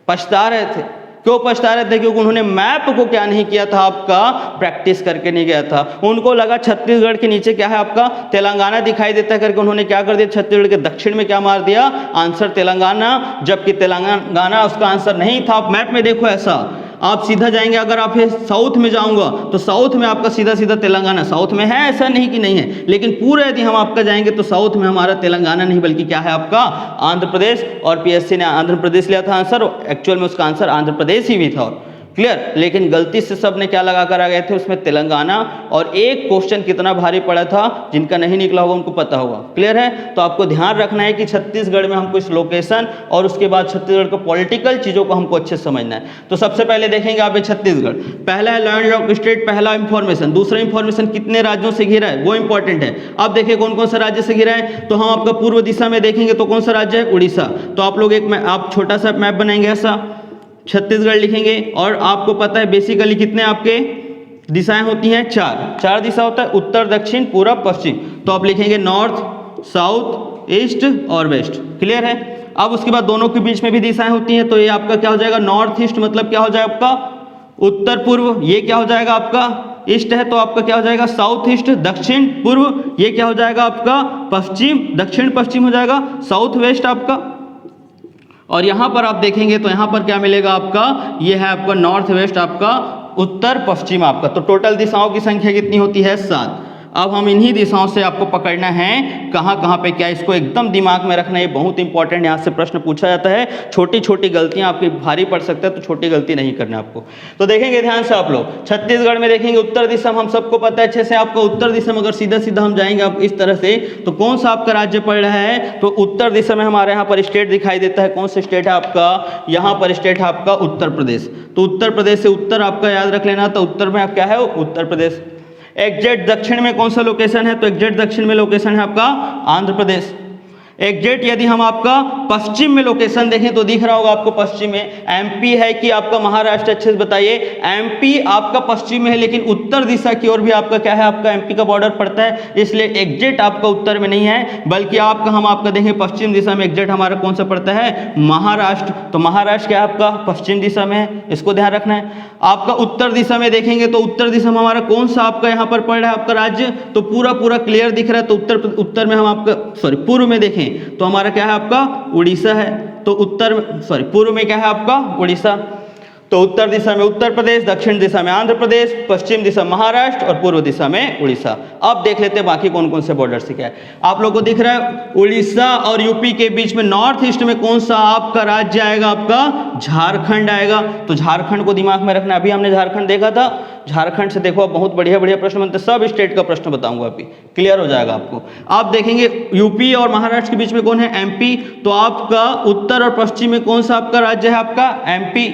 पछता रहे थे। क्यों पछता रहे थे, क्योंकि उन्होंने मैप को क्या नहीं किया था, आपका प्रैक्टिस करके नहीं गया था। उनको लगा छत्तीसगढ़ के नीचे क्या है आपका तेलंगाना दिखाई देता है करके उन्होंने क्या कर दिया, छत्तीसगढ़ के दक्षिण में क्या मार दिया, आंसर तेलंगाना, जबकि तेलंगाना उसका आंसर नहीं था। आप मैप में देखो, ऐसा आप सीधा जाएंगे, अगर आप साउथ में जाऊंगा तो साउथ में आपका सीधा सीधा तेलंगाना साउथ में है, ऐसा नहीं कि नहीं है, लेकिन पूरा यदि हम आपका जाएंगे तो साउथ में हमारा तेलंगाना नहीं बल्कि क्या है आपका आंध्र प्रदेश। और PSC ने आंध्र प्रदेश लिया था आंसर, एक्चुअल में उसका आंसर आंध्र प्रदेश ही भी था। क्लियर, लेकिन गलती से सब ने क्या लगा कर आ गए थे उसमें तेलंगाना। और एक क्वेश्चन कितना भारी पड़ा था, जिनका नहीं निकला होगा उनको पता होगा। क्लियर है, तो आपको ध्यान रखना है कि छत्तीसगढ़ में हमको इस लोकेशन और उसके बाद छत्तीसगढ़ को पॉलिटिकल चीज़ों को हमको अच्छे से समझना है। तो सबसे पहले देखेंगे आप छत्तीसगढ़, पहला है लैंड लॉक स्टेट, पहला इंफॉर्मेशन। दूसरा इंफॉर्मेशन कितने राज्यों से घिरा है वो इंपॉर्टेंट है। अब देखिए कौन कौन सा राज्य से घिरा है, तो हम आपका पूर्व दिशा में देखेंगे तो कौन सा राज्य है, उड़ीसा। तो आप लोग आप छोटा सा मैप बनाएंगे, ऐसा छत्तीसगढ़ लिखेंगे, और आपको पता है बेसिकली कितने आपके दिशाएं होती हैं, चार दिशा होता है, उत्तर दक्षिण पूरब पश्चिम। तो आप लिखेंगे नॉर्थ, साउथ, ईस्ट और वेस्ट। क्लियर है, अब उसके बाद दोनों के बीच में भी दिशाएं होती हैं, तो ये आपका क्या हो जाएगा, नॉर्थ ईस्ट मतलब क्या हो जाएगा आपका उत्तर पूर्व, ये क्या हो जाएगा आपका ईस्ट है, तो आपका क्या हो जाएगा साउथ ईस्ट, दक्षिण पूर्व, ये क्या हो जाएगा आपका पश्चिम, दक्षिण पश्चिम हो जाएगा, साउथ वेस्ट आपका। और यहाँ पर आप देखेंगे तो यहाँ पर क्या मिलेगा आपका, ये है आपका नॉर्थ वेस्ट, आपका उत्तर पश्चिम आपका। तो टोटल दिशाओं की संख्या कितनी होती है, 7। अब हम इन्हीं दिशाओं से आपको पकड़ना है कहाँ कहाँ पे क्या, इसको एकदम दिमाग में रखना है, बहुत इंपॉर्टेंट। यहाँ से प्रश्न पूछा जाता है, छोटी छोटी गलतियाँ आपकी भारी पड़ सकता है, तो छोटी गलती नहीं करना आपको। तो देखेंगे ध्यान से आप लोग, छत्तीसगढ़ में देखेंगे उत्तर दिशा में हम सबको पता है अच्छे से, आपका उत्तर दिशा में अगर सीधा सीधा हम जाएंगे आप इस तरह से, तो कौन सा आपका राज्य पड़ रहा है, तो उत्तर दिशा में हमारे यहाँ पर स्टेट दिखाई देता है। कौन सा स्टेट है आपका, यहाँ पर स्टेट है आपका उत्तर प्रदेश। तो उत्तर प्रदेश से उत्तर आपका याद रख लेना, तो उत्तर में आप क्या है, उत्तर प्रदेश। एग्जैक्ट दक्षिण में कौन सा लोकेशन है, तो एग्जैक्ट दक्षिण में लोकेशन है आपका आंध्र प्रदेश। एग्जैक्ट यदि हम आपका पश्चिम में लोकेशन देखें तो दिख रहा होगा आपको पश्चिम में एमपी है कि आपका महाराष्ट्र, अच्छे से बताइए। एमपी आपका पश्चिम में है, लेकिन उत्तर दिशा की ओर भी आपका क्या है, आपका एमपी का बॉर्डर पड़ता है, इसलिए एग्जैक्ट आपका उत्तर में नहीं है, बल्कि आपका हम आपका देखें पश्चिम दिशा में एग्जैक्ट हमारा कौन सा पड़ता है, महाराष्ट्र। तो महाराष्ट्र क्या है आपका पश्चिम दिशा में है, इसको ध्यान रखना है। आपका उत्तर दिशा में देखेंगे तो उत्तर दिशा में हमारा कौन सा आपका यहाँ पर पड़ रहा है आपका राज्य, तो पूरा पूरा क्लियर दिख रहा है। तो उत्तर में हम आपका पूर्व में देखें तो हमारा क्या है आपका उड़ीसा है। तो पूर्व में क्या है आपका उड़ीसा। तो उत्तर दिशा में उत्तर प्रदेश, दक्षिण दिशा में आंध्र प्रदेश, पश्चिम दिशा महाराष्ट्र और पूर्व दिशा में उड़ीसा। अब देख लेते हैं बाकी कौन कौन से बॉर्डर से क्या है। आप लोगों को दिख रहा है उड़ीसा और यूपी के बीच में नॉर्थ ईस्ट में कौन सा आपका राज्य आएगा, आपका झारखंड आएगा। तो झारखंड को दिमाग में रखना, अभी हमने झारखंड देखा था, झारखंड से देखो बहुत बढ़िया बढ़िया प्रश्न बनते हैं, सब स्टेट का प्रश्न बताऊंगा, अभी क्लियर हो जाएगा आपको। आप देखेंगे यूपी और महाराष्ट्र के बीच में कौन है, एमपी। तो आपका उत्तर और पश्चिम में कौन सा आपका राज्य है, आपका एमपी।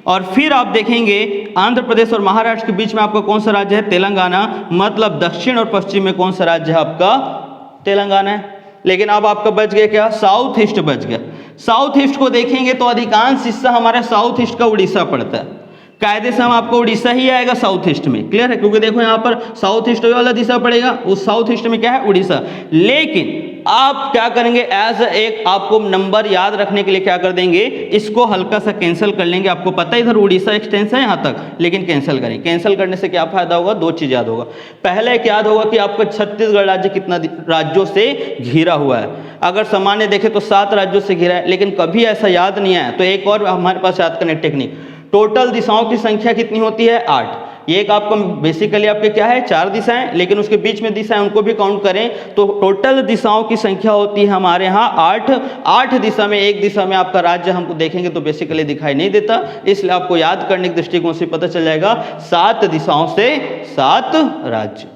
और फिर आप देखेंगे आंध्र प्रदेश और महाराष्ट्र के बीच में आपका कौन सा राज्य है, तेलंगाना। मतलब दक्षिण और पश्चिम में कौन सा राज्य है आपका, तेलंगाना है। लेकिन अब आपका बच गया क्या, साउथ ईस्ट बच गया। साउथ ईस्ट को देखेंगे तो अधिकांश हिस्सा हमारा साउथ ईस्ट का उड़ीसा पड़ता है, कायदे से हम आपको उड़ीसा ही आएगा साउथ ईस्ट में, क्लियर है। क्योंकि देखो यहाँ पर साउथ ईस्ट वाला दिशा पड़ेगा, उस साउथ ईस्ट में क्या है, उड़ीसा। लेकिन आप क्या करेंगे, एज एक आपको नंबर याद रखने के लिए क्या कर देंगे, इसको हल्का सा कैंसिल कर लेंगे। आपको पता है इधर उड़ीसा एक्सटेंस है यहाँ तक, लेकिन कैंसिल करें। कैंसिल करने से क्या फायदा होगा, दो चीज याद होगा। पहले एक याद होगा कि आपका छत्तीसगढ़ राज्य कितना राज्यों से घिरा हुआ है। अगर सामान्य देखें तो 7 राज्यों से घिरा है, लेकिन कभी ऐसा याद नहीं आया। तो एक और हमारे पास याद करने टेक्निक, टोटल दिशाओं की संख्या कितनी होती है, 8। ये एक आपका बेसिकली आपके क्या है, 4 दिशाएं, लेकिन उसके बीच में दिशाएं उनको भी काउंट करें तो टोटल दिशाओं की संख्या होती है हमारे यहाँ 8। 8 दिशा में एक दिशा में आपका राज्य हमको देखेंगे तो बेसिकली दिखाई नहीं देता, इसलिए आपको याद करने के दृष्टिकोण से पता चल जाएगा 7 दिशाओं से 7 राज्य।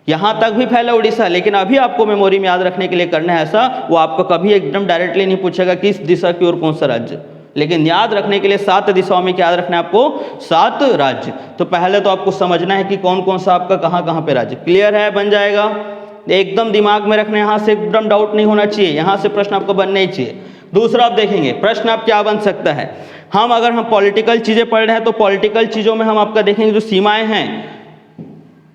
यहाँ तक भी फैला उड़ीसा, लेकिन अभी आपको मेमोरी में याद रखने के लिए करना है ऐसा, वो आपको कभी एकदम डायरेक्टली नहीं पूछेगा कि इस दिशा की ओर कौन सा राज्य, लेकिन याद रखने के लिए 7 दिशाओं में क्या याद रखना है आपको, 7 राज्य। तो पहले तो आपको समझना है कि कौन कौन सा आपका कहाँ कहाँ पे राज्य, क्लियर है, बन जाएगा। एकदम दिमाग में रखना, यहाँ से एकदम डाउट नहीं होना चाहिए, यहाँ से प्रश्न आपको बनना ही चाहिए। दूसरा आप देखेंगे प्रश्न आप क्या बन सकता है, अगर हम पॉलिटिकल चीजें पढ़ रहे हैं तो पॉलिटिकल चीजों में हम आपका देखेंगे जो सीमाएं हैं,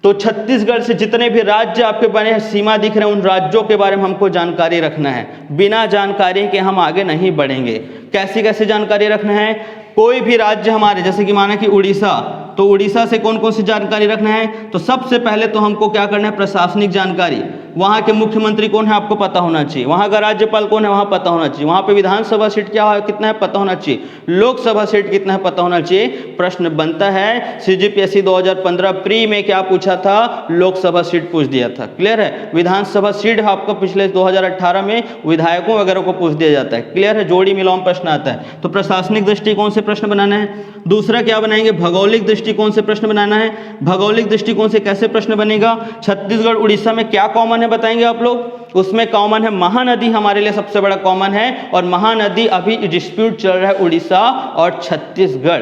तो छत्तीसगढ़ से जितने भी राज्य आपके बने हैं, सीमा दिख रहे हैं, उन राज्यों के बारे में हमको जानकारी रखना है। बिना जानकारी के हम आगे नहीं बढ़ेंगे। कैसी कैसी जानकारी रखना है, कोई भी राज्य हमारे जैसे कि माना कि उड़ीसा, तो उड़ीसा से कौन कौन सी जानकारी रखना है, तो सबसे पहले तो हमको क्या करना है, प्रशासनिक जानकारी। वहाँ के मुख्यमंत्री कौन है आपको पता होना चाहिए, वहाँ का राज्यपाल कौन है वहाँ पता होना चाहिए, वहाँ पे विधानसभा सीट क्या है कितना है पता होना चाहिए, लोकसभा सीट कितना है पता होना चाहिए। प्रश्न बनता है CGPSC 2015 प्री में क्या पूछा था, लोकसभा सीट पूछ दिया था, क्लियर है। विधानसभा सीट आपका पिछले 2018 में विधायकों वगैरह को पूछ दिया जाता है, क्लियर है, जोड़ी मिलाओ प्रश्न आता है। तो प्रशासनिक दृष्टिकोण से प्रश्न बनाना है। दूसरा क्या बनाएंगे, भौगोलिक दृष्टिकोण से प्रश्न बनाना है। भौगोलिक दृष्टिकोण से कैसे प्रश्न बनेगा, छत्तीसगढ़ उड़ीसा में क्या कॉमन है बताएंगे आप लोग। उसमें कॉमन है महानदी, हमारे लिए सबसे बड़ा कॉमन है, और महानदी अभी डिस्प्यूट चल रहा है उड़ीसा और छत्तीसगढ़,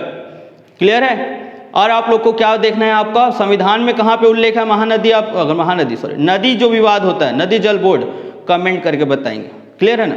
क्लियर है। और आप लोग को क्या देखना है, आपका संविधान में कहाँ पे उल्लेख है महानदी, आप अगर नदी जो विवाद होता है, नदी जल बोर्ड, कमेंट करके बताएंगे, क्लियर है ना,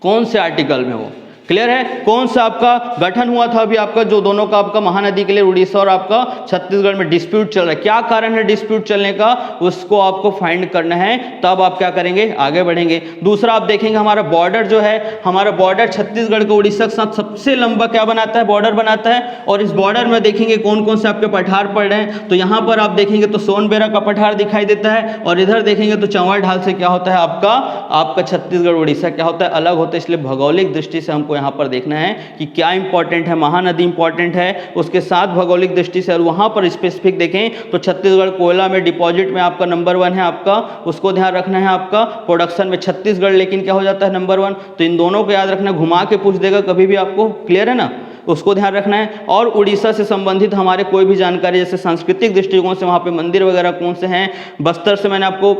कौन से आर्टिकल में वो, क्लियर है। कौन सा आपका गठन हुआ था अभी आपका, जो दोनों का आपका महानदी के लिए उड़ीसा और आपका छत्तीसगढ़ में डिस्प्यूट चल रहा है, क्या कारण है डिस्प्यूट चलने का, उसको आपको फाइंड करना है, तब आप क्या करेंगे, आगे बढ़ेंगे। दूसरा आप देखेंगे हमारा बॉर्डर जो है, हमारा बॉर्डर छत्तीसगढ़ का उड़ीसा के साथ सबसे लंबा क्या बनाता है, बॉर्डर बनाता है। और इस बॉर्डर में देखेंगे कौन कौन से आपके पठार पड़ रहे हैं, तो यहाँ पर आप देखेंगे तो सोनबेरा का पठार दिखाई देता है, और इधर देखेंगे तो चंवर ढाल से क्या होता है आपका छत्तीसगढ़ उड़ीसा क्या होता है, अलग होता है। इसलिए भौगोलिक दृष्टि से हमको यहाँ पर देखना है कि क्या इंपॉर्टेंट है, महानदी इंपॉर्टेंट है, उसके साथ भौगोलिक दृष्टि से, और वहाँ पर स्पेसिफिक देखें तो छत्तीसगढ़ कोयला में डिपॉजिट में आपका नंबर 1 है आपका, उसको ध्यान रखना है। आपका प्रोडक्शन में छत्तीसगढ़ लेकिन क्या हो जाता है नंबर 1, तो इन दोनों को याद रखना, घुमा के पूछ देगा कभी भी आपको, क्लियर है ना, उसको ध्यान रखना है। और उड़ीसा से संबंधित हमारे कोई भी जानकारी जैसे सांस्कृतिक दृष्टिकोण से वहाँ पे मंदिर वगैरह कौन से हैं, बस्तर से मैंने आपको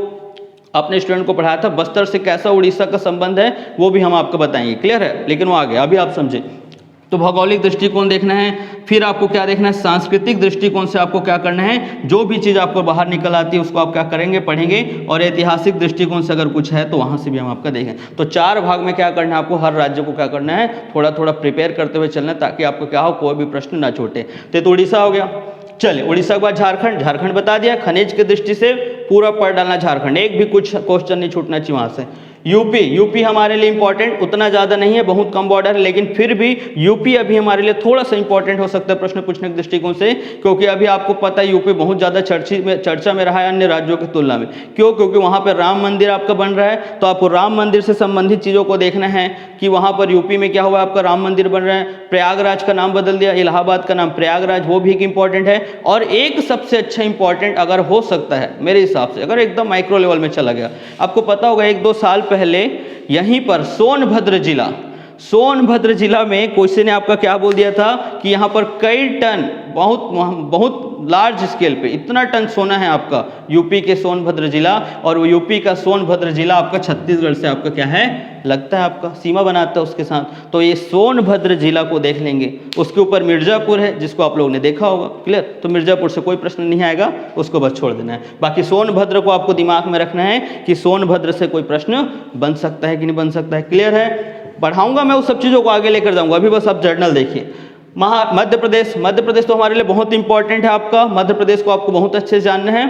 अपने स्टूडेंट को पढ़ाया था, बस्तर से कैसा उड़ीसा का संबंध है वो भी हम आपको बताएंगे, क्लियर है, लेकिन वो आ गया, अभी आप समझे। तो भौगोलिक दृष्टिकोण देखना है, फिर आपको क्या देखना है, सांस्कृतिक दृष्टिकोण से आपको क्या करना है, जो भी चीज़ आपको बाहर निकल आती है उसको आप क्या करेंगे, पढ़ेंगे, और ऐतिहासिक दृष्टिकोण से अगर कुछ है तो वहाँ से भी हम आपका देखें। तो 4 भाग में क्या करना है आपको, हर राज्य को क्या करना है, थोड़ा थोड़ा प्रिपेयर करते हुए चलना है, ताकि आपको क्या हो, कोई भी प्रश्न ना छूटे। तो उड़ीसा हो गया, चलिए उड़ीसा के बाद झारखंड, झारखंड बता दिया, खनिज की दृष्टि से पूरा पढ़ डालना झारखंड, एक भी कुछ क्वेश्चन नहीं छूटना चाहिए वहाँ से। यूपी, यूपी हमारे लिए इंपॉर्टेंट, उतना ज़्यादा नहीं है, बहुत कम बॉर्डर है, लेकिन फिर भी यूपी अभी हमारे लिए थोड़ा सा इंपॉर्टेंट हो सकता है प्रश्न पूछने के दृष्टिकोण से, क्योंकि अभी आपको पता है यूपी बहुत ज़्यादा चर्चा में रहा है अन्य राज्यों की तुलना में। क्यों? क्योंकि वहाँ पर राम मंदिर आपका बन रहा है, तो आपको राम मंदिर से संबंधित चीज़ों को देखना है कि वहाँ पर यूपी में क्या हुआ, आपका राम मंदिर बन रहा है, प्रयागराज का नाम बदल दिया, इलाहाबाद का नाम प्रयागराज, वो भी एक इंपॉर्टेंट है। और एक सबसे अच्छा इंपॉर्टेंट अगर हो सकता है मेरे हिसाब से, अगर एकदम माइक्रो लेवल में चला गया, आपको पता होगा 1-2 साल पहले यहीं पर सोनभद्र जिला में क्वेश्चन ने आपका क्या बोल दिया था कि यहाँ पर कई टन, बहुत लार्ज स्केल पे इतना टन सोना है आपका यूपी के सोनभद्र जिला, और वो यूपी का सोनभद्र जिला आपका छत्तीसगढ़ से आपका क्या है, लगता है आपका सीमा बनाता है उसके साथ। तो ये सोनभद्र जिला को देख लेंगे, उसके ऊपर मिर्जापुर है जिसको आप लोगों ने देखा होगा, क्लियर। तो मिर्जापुर से कोई प्रश्न नहीं आएगा, उसको बस छोड़ देना है। बाकी सोनभद्र को आपको दिमाग में रखना है कि सोनभद्र से कोई प्रश्न बन सकता है कि नहीं बन सकता है, क्लियर है। पढ़ाऊंगा मैं उस सब चीज़ों को आगे लेकर जाऊंगा, अभी बस आप जर्नल देखिए। मध्य प्रदेश तो हमारे लिए बहुत इंपॉर्टेंट है आपका, मध्य प्रदेश को आपको बहुत अच्छे से जानना है।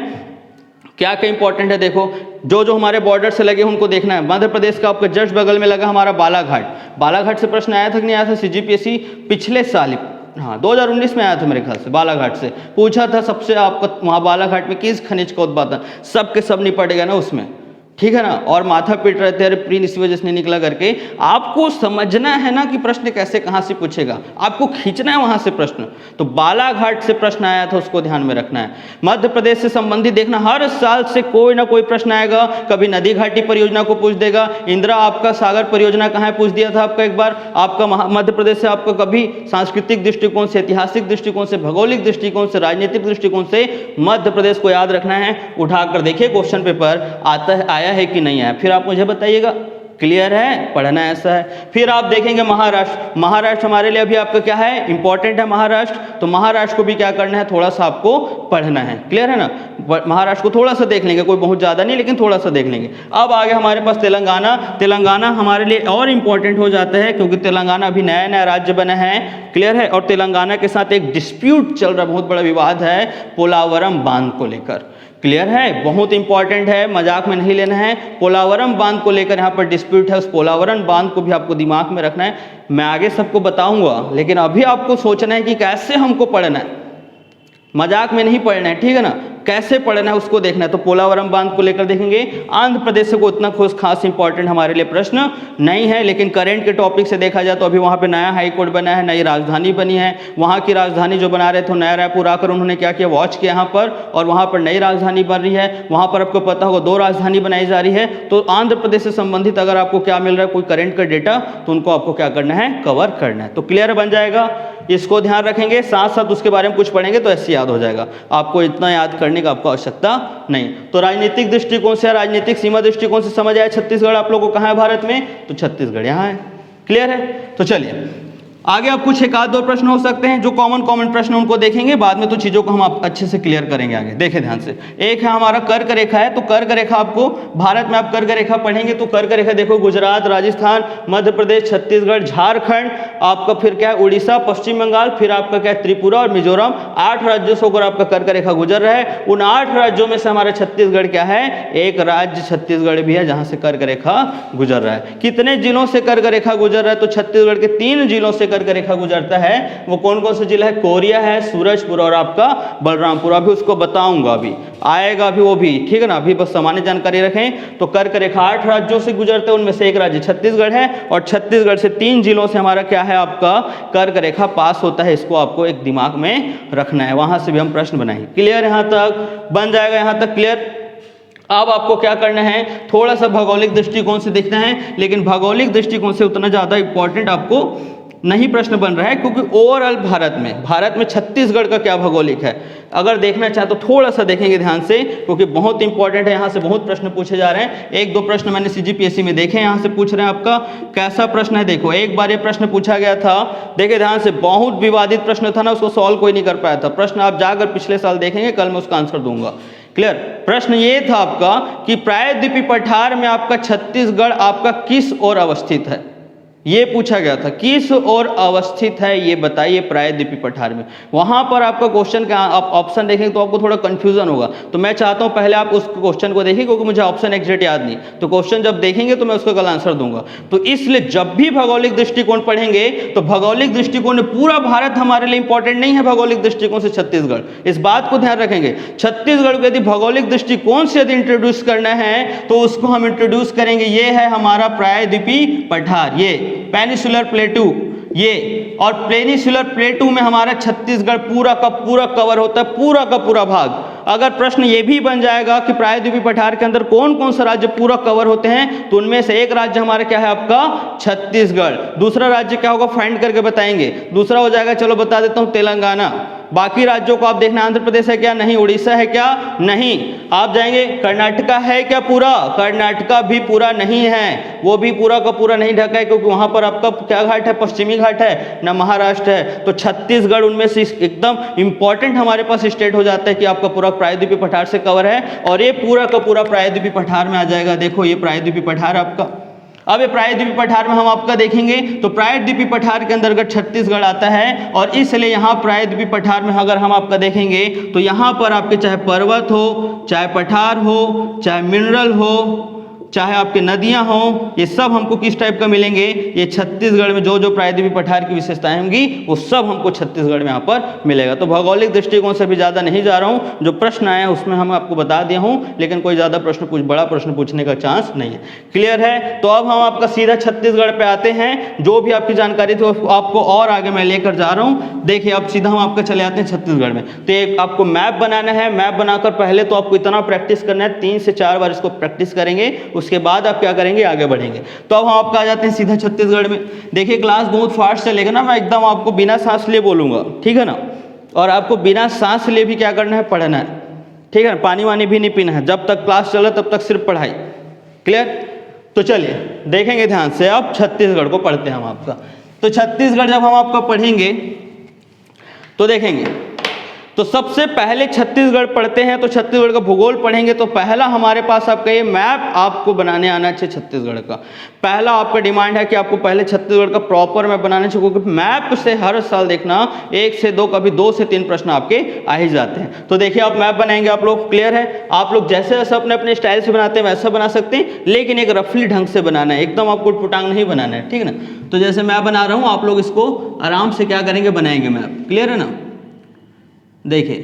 क्या क्या इंपॉर्टेंट है देखो, जो हमारे बॉर्डर से लगे उनको देखना है। मध्य प्रदेश का आपका जस्ट बगल में लगा हमारा बालाघाट से प्रश्न आया था कि नहीं आया था CGPSC पिछले साल, हाँ 2019 में आया था मेरे ख्याल से, बालाघाट से पूछा था सबसे आपका, वहाँ बालाघाट में किस खनिज का उत्पादन, सब के सब निपट गया ना उसमें, ठीक है ना। और माथा पीट रहे थे, अरे प्रीन इसी वजह से नहीं निकला करके। आपको समझना है ना कि प्रश्न कैसे कहाँ से पूछेगा, आपको खींचना है वहाँ से प्रश्न। तो बालाघाट से प्रश्न आया था, उसको ध्यान में रखना है। मध्य प्रदेश से संबंधित देखना, हर साल से कोई ना कोई प्रश्न आएगा, कभी नदी घाटी परियोजना को पूछ देगा, इंदिरा आपका सागर परियोजना कहाँ है पूछ दिया था आपका एक बार, आपका मध्य प्रदेश से आपका कभी सांस्कृतिक दृष्टिकोण से, ऐतिहासिक दृष्टिकोण से, भौगोलिक दृष्टिकोण से, राजनीतिक दृष्टिकोण से मध्य प्रदेश को याद रखना है। उठाकर देखिए क्वेश्चन पेपर आया है कि नहीं आया, फिर आप मुझे बताइएगा, क्लियर है, पढ़ना ऐसा है। फिर आप देखेंगे महाराष्ट्र हमारे लिए अभी आपका क्या है, इंपॉर्टेंट है महाराष्ट्र। तो महाराष्ट्र को भी क्या करना है, थोड़ा सा आपको पढ़ना है, क्लियर है ना। महाराष्ट्र को थोड़ा सा देख लेंगे, कोई बहुत ज़्यादा नहीं, लेकिन थोड़ा सा देख लेंगे। अब आगे हमारे पास तेलंगाना हमारे लिए और इंपॉर्टेंट हो जाता है, क्योंकि तेलंगाना अभी नया नया राज्य बना है, क्लियर है। और तेलंगाना के साथ एक डिस्प्यूट चल रहा, बहुत बड़ा विवाद है पोलावरम बांध को लेकर, क्लियर है, बहुत इंपॉर्टेंट है, मजाक में नहीं लेना है। पोलावरम बांध को लेकर यहाँ पर डिस्प्यूट है, उस पोलावरम बांध को भी आपको दिमाग में रखना है। मैं आगे सबको बताऊंगा, लेकिन अभी आपको सोचना है कि कैसे हमको पढ़ना है, मजाक में नहीं पढ़ना है, ठीक है ना, कैसे पढ़ना है उसको देखना है। तो पोलावरम बांध को लेकर देखेंगे। आंध्र प्रदेश से कोई इतना खास इंपॉर्टेंट हमारे लिए प्रश्न नहीं है, लेकिन करंट के टॉपिक से देखा जाए तो अभी वहाँ पे नया हाई कोर्ट बना है, नई राजधानी बनी है। वहाँ की राजधानी जो बना रहे थे नया रायपुर आकर उन्होंने क्या किया, वॉच किया यहाँ पर, और वहाँ पर नई राजधानी बन रही है। वहाँ पर आपको पता होगा 2 राजधानी बनाई जा रही है। तो आंध्र प्रदेश से संबंधित अगर आपको क्या मिल रहा है, कोई करंट का डेटा, तो उनको आपको क्या करना है, कवर करना है। तो क्लियर बन जाएगा, इसको ध्यान रखेंगे, साथ साथ उसके बारे में कुछ पढ़ेंगे तो ऐसे याद हो जाएगा, आपको इतना याद करने का आपको आवश्यकता नहीं। तो राजनीतिक दृष्टिकोण से, राजनीतिक सीमा दृष्टिकोण से समझ आया छत्तीसगढ़ आप लोगों को कहाँ है भारत में, तो छत्तीसगढ़ यहाँ है, क्लियर है। तो चलिए आगे आप कुछ 1-2 प्रश्न हो सकते हैं जो कॉमन प्रश्न उनको देखेंगे, बाद में तो चीज़ों को हम आप अच्छे से क्लियर करेंगे आगे। देखें ध्यान से, एक है हमारा कर्क रेखा है। तो कर्क रेखा आपको भारत में आप कर्क रेखा पढ़ेंगे तो कर्क रेखा देखो, गुजरात, राजस्थान, मध्य प्रदेश, छत्तीसगढ़, झारखंड, आपका फिर क्या है उड़ीसा, पश्चिम बंगाल, फिर आपका क्या है त्रिपुरा और मिजोरम, 8 राज्यों से होकर आपका कर्क रेखा गुजर रहा है। उन 8 राज्यों में से हमारा छत्तीसगढ़ क्या है, एक राज्य छत्तीसगढ़ भी है जहाँ से कर्क रेखा गुजर रहा है। कितने जिलों से कर्क रेखा गुजर रहा है, तो छत्तीसगढ़ के 3 जिलों से कर्क कर्क रेखा गुजरता है वो कौन कौन से जिला है, कोरिया है, सूरजपुर और आपका बलरामपुर। अभी उसको बताऊंगा, अभी आएगा अभी वो भी, ठीक है ना। अभी बस सामान्य जानकारी रखें। तो कर्क रेखा 8 राज्यों से गुजरते हैं, उनमें से एक राज्य छत्तीसगढ़ है और छत्तीसगढ़ से 3 जिलों से हमारा क्या है, आपका कर्क रेखा पास होता है। इसको आपको एक दिमाग में रखना है, वहां से भी हम प्रश्न बनाएंगे। क्लियर, यहां तक बन जाएगा, यहां तक क्लियर। अब आपको क्या करना है, थोड़ा सा भौगोलिक दृष्टिकोण से देखना है, लेकिन भौगोलिक दृष्टिकोण से उतना ज़्यादा इंपॉर्टेंट आपको नहीं प्रश्न बन रहा है, क्योंकि ओवरऑल भारत में छत्तीसगढ़ का क्या भौगोलिक है, अगर देखना चाहे तो थोड़ा सा देखेंगे ध्यान से, क्योंकि बहुत इंपॉर्टेंट है। यहाँ से बहुत प्रश्न पूछे जा रहे हैं। 1-2 प्रश्न मैंने CGPSC में देखे, यहाँ से पूछ रहे हैं आपका कैसा प्रश्न है। देखो, एक बार ये प्रश्न पूछा गया था, देखिए ध्यान से, बहुत विवादित प्रश्न था ना, उसको सॉल्व कोई नहीं कर पाया था। प्रश्न आप जाकर पिछले साल देखेंगे, कल मैं उसका आंसर दूंगा। क्लियर, प्रश्न ये था आपका कि प्रायद्वीपीय पठार में आपका छत्तीसगढ़ आपका किस ओर अवस्थित है, ये पूछा गया था, किस ओर अवस्थित है ये बताइए प्रायद्वीपीय पठार में। वहां पर आपका क्वेश्चन का आप ऑप्शन देखेंगे तो आपको थोड़ा कंफ्यूजन होगा, तो मैं चाहता हूं पहले आप उस क्वेश्चन को देखिए, क्योंकि मुझे ऑप्शन एग्जैक्ट याद नहीं, तो क्वेश्चन जब देखेंगे तो मैं उसका कल आंसर दूंगा। तो इसलिए जब भी भौगोलिक दृष्टिकोण पढ़ेंगे तो भौगोलिक दृष्टिकोण पूरा भारत हमारे लिए इंपॉर्टेंट नहीं है, भौगोलिक दृष्टिकोण से छत्तीसगढ़, इस बात को ध्यान रखेंगे। छत्तीसगढ़ को यदि भौगोलिक दृष्टिकोण से यदि इंट्रोड्यूस करना है तो उसको हम इंट्रोड्यूस करेंगे, ये है हमारा प्रायद्वीपीय पठार, ये पेनिसुलर प्लेटू, ये और पेनिसुलर प्लेटू में हमारा छत्तीसगढ़ पूरा का पूरा कवर होता है, पूरा का पूरा भाग। अगर प्रश्न ये भी बन जाएगा कि प्रायद्वीपीय पठार के अंदर कौन कौन सा राज्य पूरा कवर होते हैं, तो उनमें से एक राज्य हमारा क्या है, आपका छत्तीसगढ़। दूसरा राज्य क्या होगा, फाइंड करके बताएंगे। दूसरा हो जाएगा, चलो बता देता हूं, तेलंगाना। बाकी राज्यों को आप देखना, आंध्र प्रदेश है क्या, नहीं। उड़ीसा है क्या, नहीं। आप जाएंगे, कर्नाटका है क्या पूरा, कर्नाटका भी पूरा नहीं है, वो भी पूरा का पूरा नहीं ढका है, क्योंकि वहां पर आपका क्या घाट है, पश्चिमी घाट है ना, महाराष्ट्र है। तो छत्तीसगढ़ उनमें से एकदम इंपॉर्टेंट हमारे पास स्टेट हो जाता है कि आपका पूरा प्रायद्वीपीय पठार से कवर है, और ये पूरा का पूरा प्रायद्वीपीय पठार में आ जाएगा। देखो ये प्रायद्वीपीय पठार आपका। अब ये प्रायद्वीपीय पठार में हम आपका देखेंगे तो प्रायद्वीपीय पठार के अंतर्गत छत्तीसगढ़ आता है, और इसलिए यहाँ प्रायद्वीपीय पठार में अगर हम आपका देखेंगे तो यहाँ पर आपके चाहे पर्वत हो, चाहे पठार हो, चाहे मिनरल हो, चाहे आपके नदियां हों, ये सब हमको किस टाइप का मिलेंगे, ये छत्तीसगढ़ में जो जो प्रायद्वीपीय पठार की विशेषताएं होंगी वो सब हमको छत्तीसगढ़ में यहाँ पर मिलेगा। तो भौगोलिक दृष्टिकोण से भी ज़्यादा नहीं जा रहा हूँ, जो प्रश्न आए हैं उसमें हम आपको बता दिया हूँ, लेकिन कोई ज़्यादा बड़ा प्रश्न पूछने का चांस नहीं है। क्लियर है, तो अब हम आपका सीधा छत्तीसगढ़ पर आते हैं। जो भी आपकी जानकारी थी आपको और आगे मैं लेकर जा रहा हूँ। देखिए अब सीधा हम आपका चले आते हैं छत्तीसगढ़ में। तो एक आपको मैप बनाना है, मैप बनाकर पहले तो आपको इतना प्रैक्टिस करना है, 3 से 4 बार इसको प्रैक्टिस करेंगे, उसके बाद आप क्या करेंगे, आगे बढ़ेंगे। तो अब हम आपका आ जाते हैं सीधा छत्तीसगढ़ में। देखिए क्लास बहुत फास्ट चलेगा ना, मैं एकदम आपको बिना सांस लिए बोलूंगा, ठीक है ना, और आपको बिना सांस लिए भी क्या करना है, पढ़ना है, ठीक है ना, पानी वानी भी नहीं पीना है। जब तक क्लास चले तब तक सिर्फ पढ़ाई। क्लियर, तो चलिए देखेंगे ध्यान से। अब छत्तीसगढ़ को पढ़ते हैं हम आपका। तो छत्तीसगढ़ जब हम आपका पढ़ेंगे तो देखेंगे, तो सबसे पहले छत्तीसगढ़ पढ़ते हैं तो छत्तीसगढ़ का भूगोल पढ़ेंगे। तो पहला हमारे पास आपका ये मैप आपको बनाने आना चाहिए छत्तीसगढ़ का। पहला आपका डिमांड है कि आपको पहले छत्तीसगढ़ का प्रॉपर मैप बनाना चाहिए, क्योंकि मैप से हर साल देखना 1 से 2 कभी 2 से 3 प्रश्न आपके आ ही जाते हैं। तो देखिए आप मैप बनाएंगे आप लोग। क्लियर है, आप लोग जैसे जैसे अपने अपने स्टाइल से बनाते हैं वैसा बना सकते हैं, लेकिन एक रफली ढंग से बनाना है, एकदम आपको पुटांग नहीं बनाना है, ठीक है ना। तो जैसे मैं बना रहा हूँ आप लोग इसको आराम से क्या करेंगे, बनाएंगे मैप। क्लियर है ना, देखिए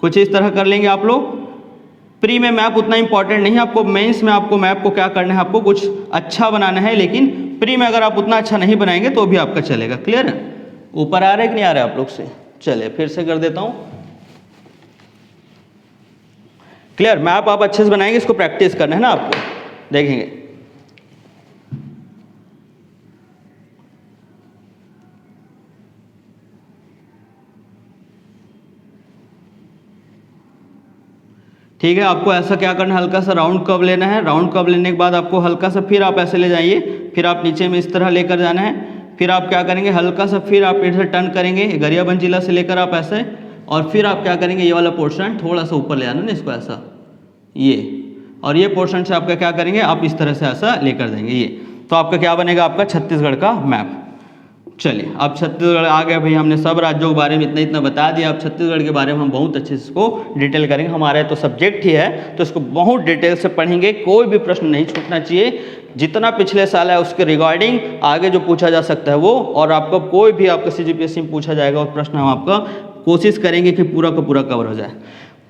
कुछ इस तरह कर लेंगे आप लोग। प्री में मैप उतना इंपॉर्टेंट नहीं है, आपको मेंस में आपको मैप को क्या करना है, आपको कुछ अच्छा बनाना है, लेकिन प्री में अगर आप उतना अच्छा नहीं बनाएंगे तो भी आपका चलेगा। क्लियर है, ऊपर आ रहा है कि नहीं आ रहा है आप लोग से, चलिए फिर से कर देता हूं। क्लियर, मैप आप अच्छे से बनाएंगे, इसको प्रैक्टिस करना है ना आपको, देखेंगे। ठीक है, आपको ऐसा क्या करना है, हल्का सा राउंड कर्व लेना है। राउंड कर्व लेने के बाद आपको हल्का सा फिर आप ऐसे ले जाइए, फिर आप नीचे में इस तरह लेकर जाना है। फिर आप क्या करेंगे, हल्का सा फिर आप इधर टर्न करेंगे, गरियाबंद जिला से लेकर आप ऐसे, और फिर आप क्या करेंगे, ये वाला पोर्शन थोड़ा सा ऊपर ले आना ना इसको ऐसा, ये, और ये पोर्शन से आपका क्या करेंगे, आप इस तरह से ऐसा लेकर जाएंगे ये। तो आपका क्या बनेगा, आपका छत्तीसगढ़ का मैप। चलिए अब छत्तीसगढ़ आ गया भाई, हमने सब राज्यों के बारे में इतना इतना बता दिया। अब छत्तीसगढ़ के बारे में हम बहुत अच्छे से इसको डिटेल करेंगे, हमारा तो सब्जेक्ट ही है तो इसको बहुत डिटेल से पढ़ेंगे, कोई भी प्रश्न नहीं छूटना चाहिए। जितना पिछले साल है उसके रिगार्डिंग आगे जो पूछा जा सकता है वो, और आपका कोई भी आपका CGPSC में पूछा जाएगा और प्रश्न हम आपका कोशिश करेंगे कि पूरा का पूरा कवर हो जाए।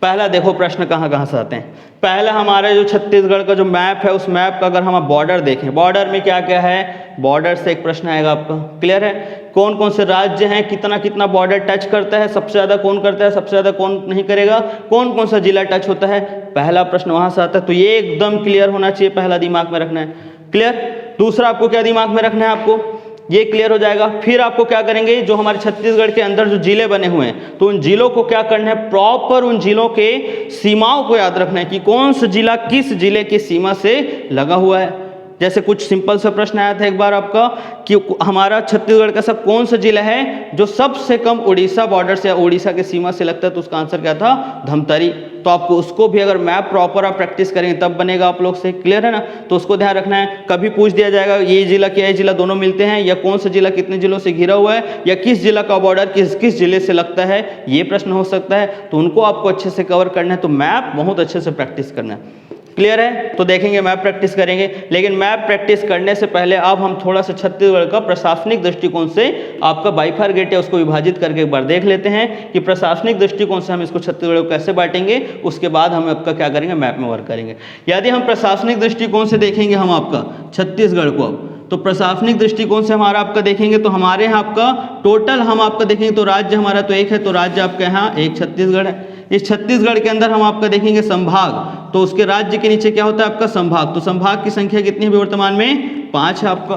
पहला देखो प्रश्न कहाँ कहाँ से आते हैं। पहला हमारे जो छत्तीसगढ़ का जो मैप है, उस मैप का अगर हम बॉर्डर देखें, बॉर्डर में क्या क्या है, बॉर्डर से एक प्रश्न आएगा आपका। क्लियर है? कौन कौन से राज्य हैं, कितना कितना बॉर्डर टच करता है, सबसे ज़्यादा कौन करता है, सबसे ज़्यादा कौन नहीं करेगा, कौन कौन सा जिला टच होता है, पहला प्रश्न वहाँ से आता है। तो ये एकदम क्लियर होना चाहिए, पहला दिमाग में रखना है। क्लियर? दूसरा आपको क्या दिमाग में रखना है, आपको ये क्लियर हो जाएगा। फिर आपको क्या करेंगे, जो हमारे छत्तीसगढ़ के अंदर जो जिले बने हुए हैं, तो उन जिलों को क्या करना है, प्रॉपर उन जिलों के सीमाओं को याद रखना है कि कौन सा जिला किस जिले की सीमा से लगा हुआ है। जैसे कुछ सिंपल सा प्रश्न आया था एक बार आपका कि हमारा छत्तीसगढ़ का सब कौन सा जिला है जो सबसे कम उड़ीसा बॉर्डर से, उड़ीसा के सीमा से लगता है, तो उसका आंसर क्या था, धमतरी। तो आपको उसको भी अगर मैप प्रॉपर आप प्रैक्टिस करेंगे तब बनेगा आप लोग से। क्लियर है ना? तो उसको ध्यान रखना है। कभी पूछ दिया जाएगा ये जिला क्या, ये जिला दोनों मिलते हैं, या कौन सा जिला कितने जिलों से घिरा हुआ है, या किस जिला का बॉर्डर किस किस जिले से लगता है, ये प्रश्न हो सकता है। तो उनको आपको अच्छे से कवर करना है, तो मैप बहुत अच्छे से प्रैक्टिस करना है। क्लियर है? तो देखेंगे, मैप प्रैक्टिस करेंगे। लेकिन मैप प्रैक्टिस करने से पहले अब हम थोड़ा सा छत्तीसगढ़ का प्रशासनिक दृष्टिकोण से आपका बाइफरगेट है उसको विभाजित करके एक बार देख लेते हैं कि प्रशासनिक दृष्टिकोण से हम इसको छत्तीसगढ़ को कैसे बांटेंगे। उसके बाद हम आपका क्या करेंगे, मैप में वर्क करेंगे। यदि हम प्रशासनिक दृष्टिकोण से देखेंगे हम आपका छत्तीसगढ़ को, तो प्रशासनिक दृष्टिकोण से हमारा आपका देखेंगे तो हमारे यहाँ आपका टोटल हम आपका देखेंगे तो राज्य हमारा तो एक है, तो राज्य आपके यहाँ एक छत्तीसगढ़ है। इस छत्तीसगढ़ के अंदर हम आपका देखेंगे संभाग, तो उसके राज्य के नीचे क्या होता है आपका संभाग। तो संभाग की संख्या कितनी है वर्तमान में, 5 है आपका,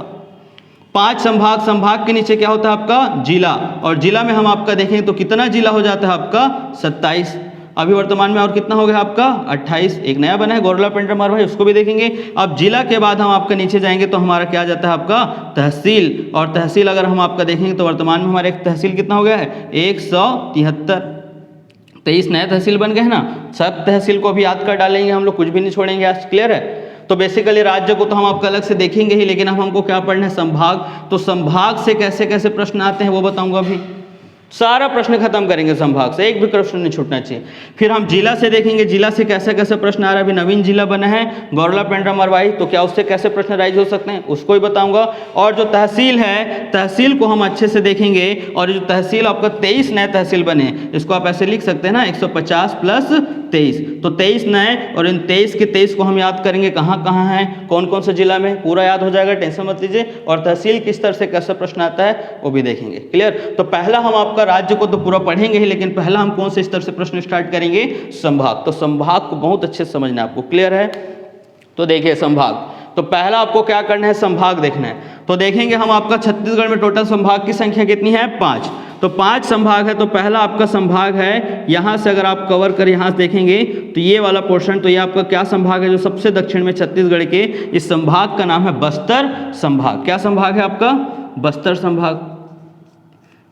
5 संभाग। संभाग के नीचे क्या होता है आपका जिला, और जिला में हम आपका देखेंगे तो कितना जिला हो जाता है आपका 27 अभी वर्तमान में, और कितना हो गया आपका 28। एक नया बना है गौरला पेंटर मार भाई, उसको भी देखेंगे। अब जिला के बाद हम आपका नीचे जाएंगे तो हमारा क्या आ जाता है आपका तहसील, और तहसील अगर हम आपका देखेंगे तो वर्तमान में हमारे एक तहसील कितना हो गया है 173। 23 नए तहसील बन गए हैं ना, सब तहसील को भी याद कर डालेंगे हम लोग, कुछ भी नहीं छोड़ेंगे आज। क्लियर है? तो बेसिकली राज्य को तो हम आपका अलग से देखेंगे ही, लेकिन अब हमको क्या पढ़ना है, संभाग। तो संभाग से कैसे कैसे प्रश्न आते हैं वो बताऊंगा अभी। सारा प्रश्न खत्म करेंगे संभाग से, एक भी प्रश्न नहीं छूटना चाहिए। फिर हम जिला से देखेंगे, जिला से कैसे कैसे प्रश्न आ रहा है। अभी नवीन जिला बना है गौरला पेंड्रा मरवाई, तो क्या उससे कैसे प्रश्न राइज हो सकते हैं उसको ही बताऊंगा। और जो तहसील है, तहसील को हम अच्छे से देखेंगे। और जो तहसील आपका 23 नए तहसील बने हैं, इसको आप ऐसे लिख सकते हैं ना 150 प्लस 23, तो 23 नए, और इन 23 के 23 को हम याद करेंगे कहाँ कहाँ हैं, कौन कौन से जिला में, पूरा याद हो जाएगा, टेंशन मत लीजिए। और तहसील किस तरह से कैसा प्रश्न आता है वो भी देखेंगे। क्लियर? तो पहला हम आपका राज्य को तो पूरा पढ़ेंगे ही, लेकिन पहला हम कौन से स्तर से प्रश्न स्टार्ट करेंगे, संभाग। तो संभाग को बहुत अच्छे से समझना है आपको। क्लियर है? तो देखिए संभाग, तो पहला आपको क्या करना है, संभाग देखना है। तो देखेंगे हम आपका छत्तीसगढ़ में टोटल संभाग की संख्या कितनी है, 5। तो 5 संभाग है। तो पहला आपका संभाग है, यहाँ से अगर आप कवर कर यहाँ से देखेंगे तो ये वाला पोर्शन, तो ये आपका क्या संभाग है, जो सबसे दक्षिण में छत्तीसगढ़ के, इस संभाग का नाम है बस्तर संभाग। क्या संभाग है आपका, बस्तर संभाग।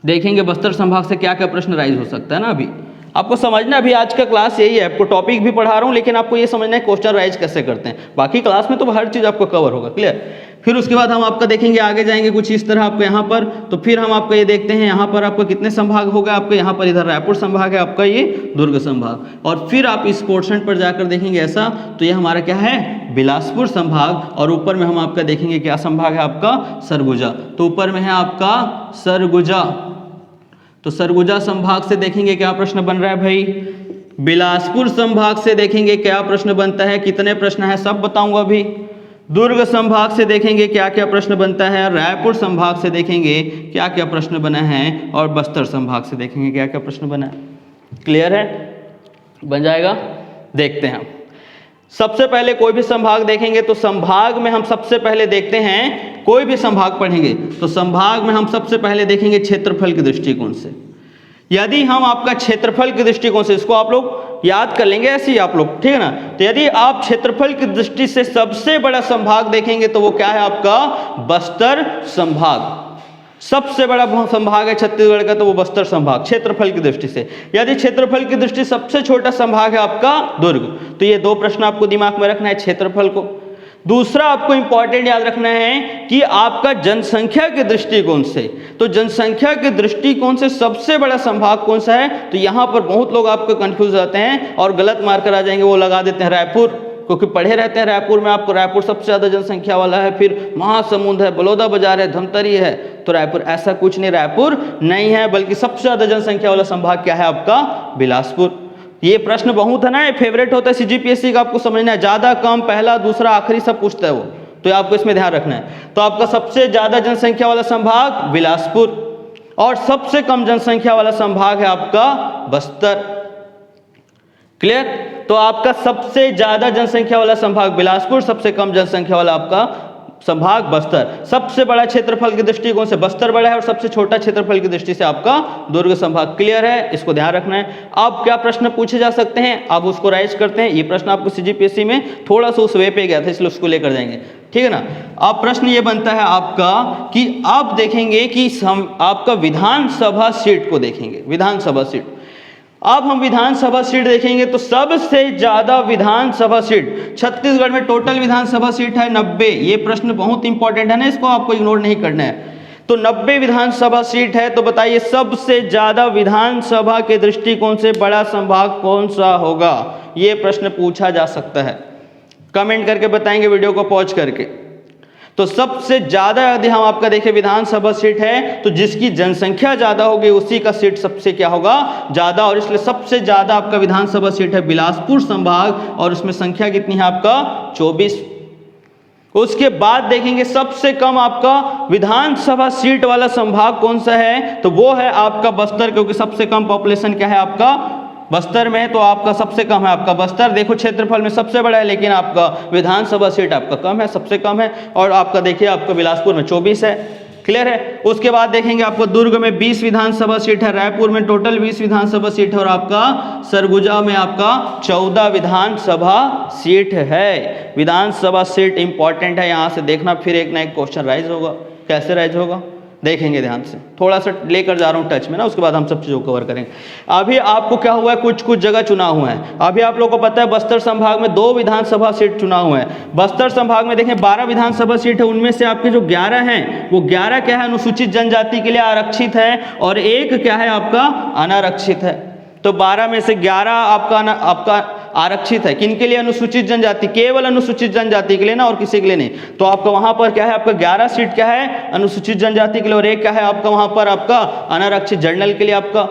देखेंगे बस्तर संभाग से क्या क्या प्रश्न राइज हो सकता है ना। अभी आपको समझना, अभी आज का क्लास यही है, आपको टॉपिक भी पढ़ा रहा हूँ, लेकिन आपको ये समझना है क्वेश्चन राइज कैसे करते हैं। बाकी क्लास में तो हर चीज़ आपको कवर होगा। क्लियर? फिर उसके बाद हम आपका देखेंगे, आगे जाएंगे कुछ इस तरह आपको यहाँ पर। तो फिर हम आपका ये देखते हैं, यहाँ पर आपका कितने संभाग होगा आपका, यहाँ पर इधर रायपुर संभाग है आपका, ये दुर्ग संभाग। और फिर आप इस पोर्शन पर जाकर देखेंगे ऐसा, तो ये हमारा क्या है, बिलासपुर संभाग। और ऊपर में हम आपका देखेंगे क्या संभाग है आपका, सरगुजा। तो ऊपर में है आपका सरगुजा। तो सरगुजा संभाग से देखेंगे क्या प्रश्न बन रहा है भाई, बिलासपुर संभाग से देखेंगे क्या प्रश्न बनता है, कितने प्रश्न है सब बताऊंगा अभी। दुर्ग संभाग से देखेंगे क्या क्या प्रश्न बनता है, रायपुर संभाग से देखेंगे क्या क्या प्रश्न बना है, और बस्तर संभाग से देखेंगे क्या क्या प्रश्न बना है। क्लियर है? बन जाएगा। देखते हैं सबसे पहले कोई भी संभाग देखेंगे तो संभाग में हम सबसे पहले देखते हैं, कोई भी संभाग पढ़ेंगे तो संभाग में हम सबसे पहले देखेंगे क्षेत्रफल के दृष्टिकोण से। यदि हम आपका क्षेत्रफल के दृष्टिकोण से, इसको आप लोग याद कर लेंगे ऐसे ही आप लोग, ठीक है ना। तो यदि आप क्षेत्रफल की दृष्टि से सबसे बड़ा संभाग देखेंगे तो वो क्या है आपका, बस्तर संभाग। सबसे बड़ा संभाग है छत्तीसगढ़ का तो वो बस्तर संभाग क्षेत्रफल की दृष्टि से। यदि क्षेत्रफल की दृष्टि सबसे छोटा संभाग है आपका दुर्ग। तो ये 2 प्रश्न आपको दिमाग में रखना है, क्षेत्रफल को। दूसरा आपको इंपॉर्टेंट याद रखना है कि आपका जनसंख्या के दृष्टिकोण से, तो जनसंख्या के दृष्टिकोण से सबसे बड़ा संभाग कौन सा है। तो यहाँ पर बहुत लोग आपको कंफ्यूज रहते हैं और गलत मार्कर आ जाएंगे, वो लगा देते हैं रायपुर। क्योंकि पढ़े रहते हैं रायपुर में, आपको रायपुर सबसे ज़्यादा जनसंख्या वाला है, फिर महासमुंद है, बलौदा बाजार है, धमतरी है, तो रायपुर ऐसा कुछ नहीं, रायपुर नहीं है, बल्कि सबसे ज़्यादा जनसंख्या वाला संभाग क्या है आपका? बिलासपुर। ये प्रश्न बहुत है ना, ये फेवरेट होता है सीजीपीएससी का, आपको समझना है, ज़्यादा कम, पहला दूसरा आखिरी सब पूछता है वो, तो आपको इसमें ध्यान रखना है। तो आपका सबसे ज़्यादा जनसंख्या वाला संभाग बिलासपुर, और सबसे कम जनसंख्या वाला संभाग है आपका बस्तर। क्लियर? तो आपका सबसे ज्यादा जनसंख्या वाला संभाग बिलासपुर, सबसे कम जनसंख्या वाला आपका संभाग बस्तर। सबसे बड़ा क्षेत्रफल के दृष्टिकोण से बस्तर बड़ा है और सबसे छोटा क्षेत्रफल की दृष्टि से आपका दुर्ग संभाग। क्लियर है? इसको ध्यान रखना है। अब क्या प्रश्न पूछे जा सकते हैं, आप उसको राइज करते हैं। ये प्रश्न आपको सीजीपीएससी में थोड़ा सा उस वे पे गया था, इसलिए उसको लेकर जाएंगे, ठीक है ना। अब प्रश्न ये बनता है आपका कि आप देखेंगे कि आपका विधानसभा सीट को देखेंगे, विधानसभा सीट। अब हम विधानसभा सीट देखेंगे तो सबसे ज्यादा विधानसभा सीट छत्तीसगढ़ में टोटल विधानसभा सीट है 90। ये प्रश्न बहुत इंपॉर्टेंट है ना, इसको आपको इग्नोर नहीं करना है। तो 90 विधानसभा सीट है, तो बताइए सबसे ज्यादा विधानसभा के दृष्टिकोण से बड़ा संभाग कौन सा होगा? ये प्रश्न पूछा जा सकता है, कमेंट करके बताएंगे वीडियो को पॉज करके। तो सबसे ज्यादा यदि हम आपका देखें विधानसभा सीट है, तो जिसकी जनसंख्या ज्यादा होगी उसी का सीट सबसे क्या होगा? ज्यादा। और इसलिए सबसे ज्यादा आपका विधानसभा सीट है बिलासपुर संभाग, और उसमें संख्या कितनी है आपका? 24। उसके बाद देखेंगे सबसे कम आपका विधानसभा सीट वाला संभाग कौन सा है, तो वो है आपका बस्तर, क्योंकि सबसे कम पॉपुलेशन क्या है आपका? बस्तर में। तो आपका सबसे कम है आपका बस्तर। देखो क्षेत्रफल में सबसे बड़ा है, लेकिन आपका विधानसभा सीट आपका कम है, सबसे कम है। और आपका देखिए आपका बिलासपुर में 24 है। क्लियर है? उसके बाद देखेंगे आपको दुर्ग में 20 विधानसभा सीट है, रायपुर में टोटल 20 विधानसभा सीट है, और आपका सरगुजा में आपका 14 विधानसभा सीट है। विधानसभा सीट इंपॉर्टेंट है, यहाँ से देखना, फिर एक ना एक क्वेश्चन राइज होगा। कैसे राइज होगा देखेंगे ध्यान से, थोड़ा सा लेकर जा रहा हूँ टच में ना, उसके बाद हम सब चीज़ों को कवर करेंगे। अभी आपको क्या हुआ है, कुछ कुछ जगह चुनाव हुआ है। अभी आप लोगों को पता है बस्तर संभाग में 2 विधानसभा सीट चुनाव हुए हैं। बस्तर संभाग में देखें 12 विधानसभा सीट है, उनमें से आपके जो 11 हैं वो 11 क्या है? अनुसूचित जनजाति के लिए आरक्षित है, और एक क्या है आपका? अनारक्षित है। तो 12 में से 11 आपका आरक्षित है। किन के लिए? अनुसूचित जनजाति, केवल अनुसूचित जनजाति के लिए ना, और किसी के लिए नहीं। तो आपका वहां पर क्या है? आपका 11 सीट क्या है? अनुसूचित जनजाति के लिए, और एक क्या है आपका वहां पर? आपका अनारक्षित जनरल के लिए आपका।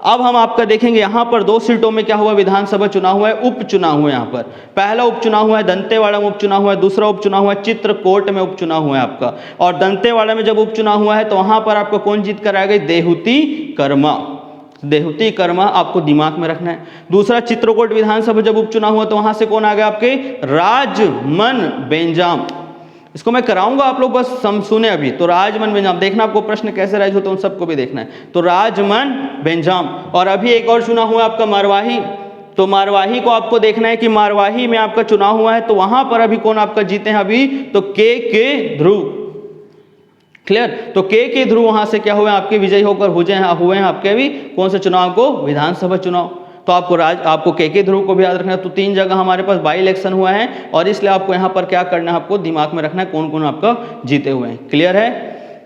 अब हम आपका देखेंगे यहाँ पर 2 सीटों में क्या हुआ? विधानसभा चुनाव हुआ है, उपचुनाव हुआ है। यहाँ पर पहला उपचुनाव हुआ है दंतेवाड़ा में, उपचुनाव हुआ है। दूसरा उपचुनाव हुआ है चित्रकोट में, उपचुनाव हुआ है आपका। और दंतेवाड़ा में जब उपचुनाव हुआ है तो वहां पर आपको कौन जीत कर आ गई? देहूती कर्मा। देहूती कर्मा आपको दिमाग में रखना है। दूसरा चित्रकोट विधानसभा जब उपचुनाव हुआ तो वहां से कौन आ गया आपके? राजमन बेंजाम। इसको मैं कराऊंगा, आप लोग बस सुने अभी। तो राजमन बेंजाम, देखना आपको प्रश्न कैसे राइज होता है उन सबको भी देखना है। तो राजमन बेंजाम। और अभी एक और चुनाव हुआ आपका मरवाही। तो मरवाही को आपको देखना है कि मरवाही में आपका चुनाव हुआ है, तो वहां पर अभी कौन आपका जीते हैं अभी? तो के ध्रुव। क्लियर? तो के ध्रुव वहां से क्या हुए? आपके विजयी होकर हुए हैं आपके अभी कौन से चुनाव को? विधानसभा चुनाव। तो आपको के ध्रुव को भी याद रखना है। तो 3 जगह हमारे पास बाई इलेक्शन हुआ है, और इसलिए आपको यहाँ पर क्या करना है? आपको दिमाग में रखना है कौन कौन आपका जीते हुए हैं। क्लियर है?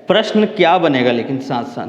प्रश्न क्या बनेगा लेकिन साथ साथ,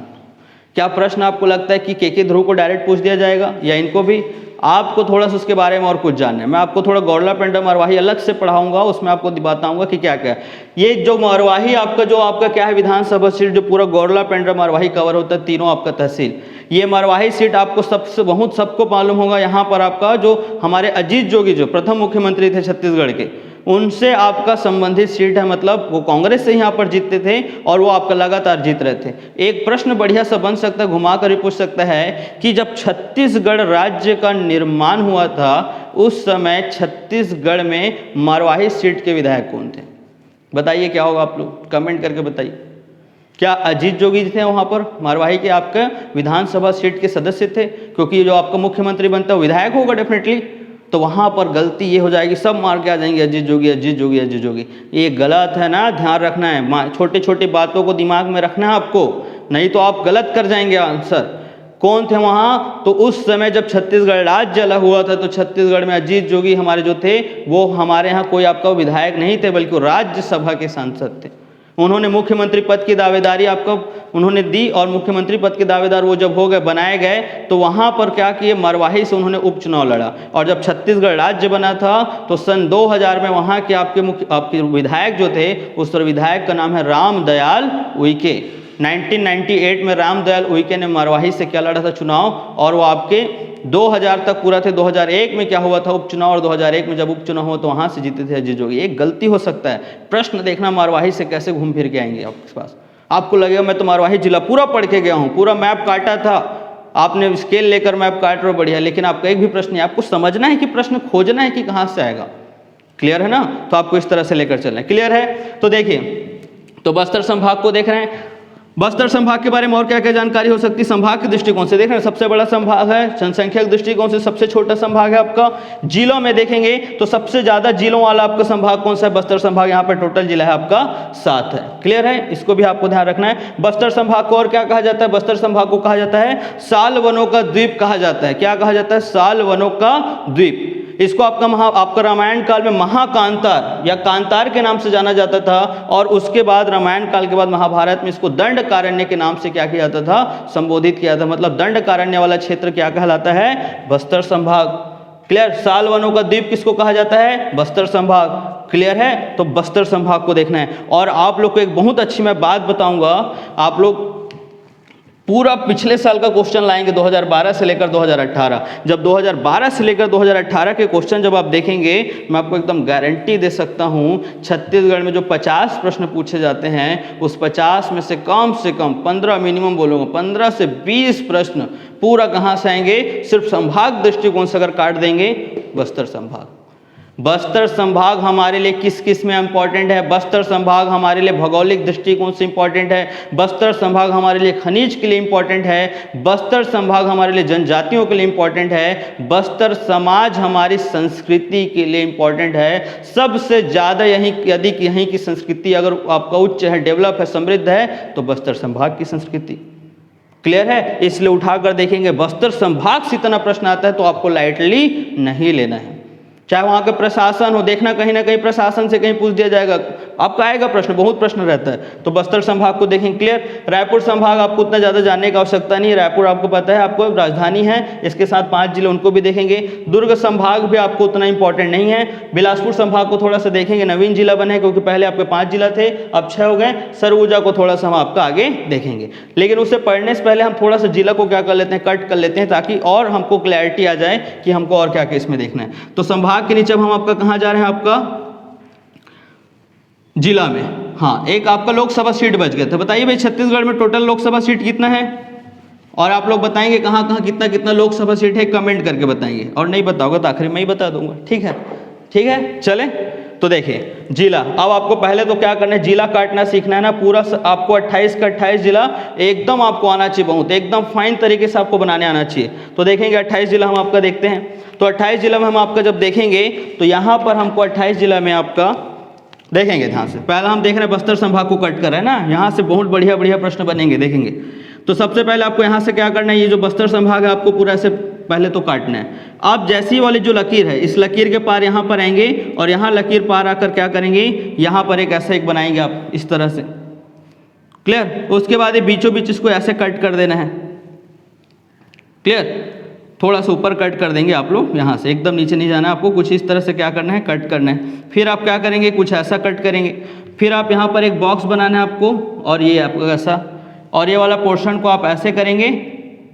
क्या प्रश्न आपको लगता है कि के ध्रुव को डायरेक्ट पूछ दिया जाएगा, या इनको भी? आपको थोड़ा सा उसके बारे में और कुछ जानना है। मैं आपको थोड़ा गौरला पेंड्रा मरवाही अलग से पढ़ाऊंगा, उसमें आपको बताऊंगा कि क्या क्या है। ये जो मरवाही आपका क्या है? विधानसभा सीट जो पूरा गौरला पेंड्रा मरवाही कवर होता है, तीनों आपका तहसील। ये मरवाही सीट आपको सबको मालूम होगा। यहाँ पर आपका जो हमारे अजीत जोगी जो प्रथम मुख्यमंत्री थे छत्तीसगढ़ के, उनसे आपका संबंधित सीट है, मतलब वो कांग्रेस से यहाँ पर जीतते थे, और वो आपका लगातार जीत रहे थे। एक प्रश्न बढ़िया सा बन सकता है, घुमा कर भी पूछ सकता है कि जब छत्तीसगढ़ राज्य का निर्माण हुआ था उस समय छत्तीसगढ़ में मरवाही सीट के विधायक कौन थे? बताइए क्या होगा, आप लोग कमेंट करके बताइए। क्या अजीत जोगी थे वहाँ पर मरवाही के आपके विधानसभा सीट के सदस्य थे? क्योंकि जो आपका मुख्यमंत्री बनता है विधायक होगा डेफिनेटली। तो वहाँ पर गलती ये हो जाएगी, सब मार के आ जाएंगे अजीत जोगी अजीत जोगी अजीत जोगी। ये गलत है ना, ध्यान रखना है। छोटी छोटी बातों को दिमाग में रखना है आपको, नहीं तो आप गलत कर जाएंगे आंसर। कौन थे वहाँ? तो उस समय जब छत्तीसगढ़ राज्य अलग हुआ था तो छत्तीसगढ़ में अजीत जोगी हमारे जो थे वो हमारे यहाँ कोई आपका विधायक नहीं थे, बल्कि राज्यसभा के सांसद थे। उन्होंने मुख्यमंत्री पद की दावेदारी आपको उन्होंने दी, और मुख्यमंत्री पद के दावेदार वो जब हो गए, बनाए गए, तो वहाँ पर क्या किए, मरवाही से उन्होंने उपचुनाव लड़ा। और जब छत्तीसगढ़ राज्य बना था तो सन 2000 में वहाँ के आपके विधायक जो थे, उस विधायक का नाम है रामदयाल उइके। 1998 में रामदयाल उइके ने मरवाही से क्या लड़ा था, चुनाव, और वो आपके 2000 तक पूरा थे। 2001 में क्या हुआ था, उपचुनाव, और 2001 में जब उपचुनाव हुआ तो वहाँ से जीते थे अजीत जोगी। एक गलती हो सकता है, प्रश्न देखना मरवाही से कैसे घूम फिर के आएंगे आपके पास। आपको लगेगा मैं तो मरवाही जिला पूरा पढ़ के गया हूँ, पूरा मैप काटा था, आपने स्केल लेकर मैप काट रहे हो, बढ़िया, लेकिन आपका एक भी प्रश्न नहीं, आपको समझना है कि प्रश्न खोजना है कि कहाँ से आएगा। क्लियर है ना? तो आपको इस तरह से लेकर चलना है। क्लियर है? तो देखिए, तो बस्तर संभाग को देख रहे हैं। बस्तर संभाग के बारे में और क्या क्या जानकारी हो सकती है? संभाग के दृष्टिकोण से देख रहे हैं, सबसे बड़ा संभाग है, जनसंख्या के दृष्टिकोण से सबसे छोटा संभाग है आपका। जिलों में देखेंगे तो सबसे ज्यादा जिलों वाला आपका संभाग कौन सा है? बस्तर संभाग। यहाँ पर टोटल जिला है आपका 7 है। क्लियर है? इसको भी आपको ध्यान रखना है। बस्तर संभाग को और क्या कहा जाता है? बस्तर संभाग को कहा जाता है साल वनों का द्वीप कहा जाता है। क्या कहा जाता है? साल वनों का द्वीप। इसको आपका रामायण काल में महाकांतार या कांतार के नाम से जाना जाता था, और उसके बाद रामायण काल के बाद महाभारत में इसको दंडकारण्य के नाम से क्या किया जाता था? संबोधित किया था। मतलब दंडकारण्य वाला क्षेत्र क्या कहलाता है? बस्तर संभाग। क्लियर? साल वनों का द्वीप किसको कहा जाता है? बस्तर संभाग। क्लियर है? तो बस्तर संभाग को देखना है। और आप लोग को एक बहुत अच्छी मैं बात बताऊंगा, आप लोग पूरा पिछले साल का क्वेश्चन लाएंगे 2012 से लेकर 2018। जब 2012 से लेकर 2018 के क्वेश्चन जब आप देखेंगे, मैं आपको एकदम गारंटी दे सकता हूं, छत्तीसगढ़ में जो 50 प्रश्न पूछे जाते हैं, उस 50 में से कम 15, मिनिमम बोलूँगा 15 से 20 प्रश्न पूरा कहाँ से आएंगे? सिर्फ संभाग दृष्टिकोण से अगर काट देंगे, बस्तर संभाग। बस्तर संभाग हमारे लिए किस किस में इंपॉर्टेंट है? बस्तर संभाग हमारे लिए भौगोलिक दृष्टिकोण से इंपॉर्टेंट है। बस्तर संभाग हमारे लिए खनिज के लिए इंपॉर्टेंट है। बस्तर संभाग हमारे लिए जनजातियों के लिए इंपॉर्टेंट है। बस्तर समाज हमारी संस्कृति के लिए इंपॉर्टेंट है। सबसे ज़्यादा यदि यहीं की संस्कृति अगर आपका उच्च है, डेवलप है, समृद्ध है, तो बस्तर संभाग की संस्कृति। क्लियर है? इसलिए उठाकर देखेंगे बस्तर संभाग से इतना प्रश्न आता है तो आपको लाइटली नहीं लेना है। चाहे वहाँ का प्रशासन हो, देखना कहीं ना कहीं प्रशासन से कहीं पूछ दिया जाएगा, आपका आएगा प्रश्न, बहुत प्रश्न रहता है। तो बस्तर संभाग को देखें। क्लियर? रायपुर संभाग आपको उतना ज़्यादा जानने की आवश्यकता नहीं है, रायपुर आपको पता है आपको राजधानी है, इसके साथ 5 जिले, उनको भी देखेंगे। दुर्ग संभाग भी आपको उतना इंपॉर्टेंट नहीं है। बिलासपुर संभाग को थोड़ा सा देखेंगे, नवीन जिला बने, क्योंकि पहले आपके 5 जिला थे, अब 6 हो गए। सरगुजा को थोड़ा सा हम आपका आगे देखेंगे, लेकिन उससे पढ़ने से पहले हम थोड़ा सा जिला को क्या कर लेते हैं, कट कर लेते हैं, ताकि और हमको क्लैरिटी आ जाए कि हमको और क्या क्या इसमें देखना है। तो संभाग के नीचे हम आपका कहां जा रहे हैं? आपका जिला में। हाँ, एक आपका लोकसभा सीट बच गया था। बताइए भाई, छत्तीसगढ़ में टोटल लोकसभा सीट कितना है? और आप लोग बताएंगे कहां कहां कितना कितना लोकसभा सीट है, कमेंट करके बताएंगे, और नहीं बताओगे तो आखिर में ही बता दूंगा। ठीक है? ठीक है, चले। तो देखिए जिला, अब आपको पहले तो क्या करना है, जिला काटना सीखना है ना। पूरा आपको 28 का 28 जिला एकदम आपको आना चाहिए, बहुत एकदम फाइन तरीके से आपको बनाने आना चाहिए। तो देखेंगे 28 जिला हम आपका देखते हैं। तो 28 जिला में हम आपका जब देखेंगे तो यहाँ पर हमको 28 जिला में आपका देखेंगे ध्यान से। पहला हम देख रहे हैं बस्तर संभाग को कट कर है ना, यहाँ से बहुत बढ़िया बढ़िया प्रश्न बनेंगे, देखेंगे। तो सबसे पहले आपको यहाँ से क्या करना है, ये जो बस्तर संभाग है आपको पूरा ऐसे पहले तो काटना है। आप जैसी वाली जो लकीर है, इस लकीर के पार यहाँ पर आएंगे, और यहाँ लकीर पार आकर क्या करेंगे, यहाँ पर एक ऐसा एक बनाएंगे आप इस तरह से। क्लियर? उसके बाद ये बीचों बीच इसको ऐसे कट कर देना है। क्लियर? थोड़ा सा ऊपर कट कर देंगे आप लोग, यहाँ से एकदम नीचे नहीं जाना है आपको, कुछ इस तरह से क्या करना है, कट करना है। फिर आप क्या करेंगे, कुछ ऐसा कट करेंगे। फिर आप यहाँ पर एक बॉक्स बनाना है आपको, और ये आपका ऐसा, और ये वाला पोर्शन को आप ऐसे करेंगे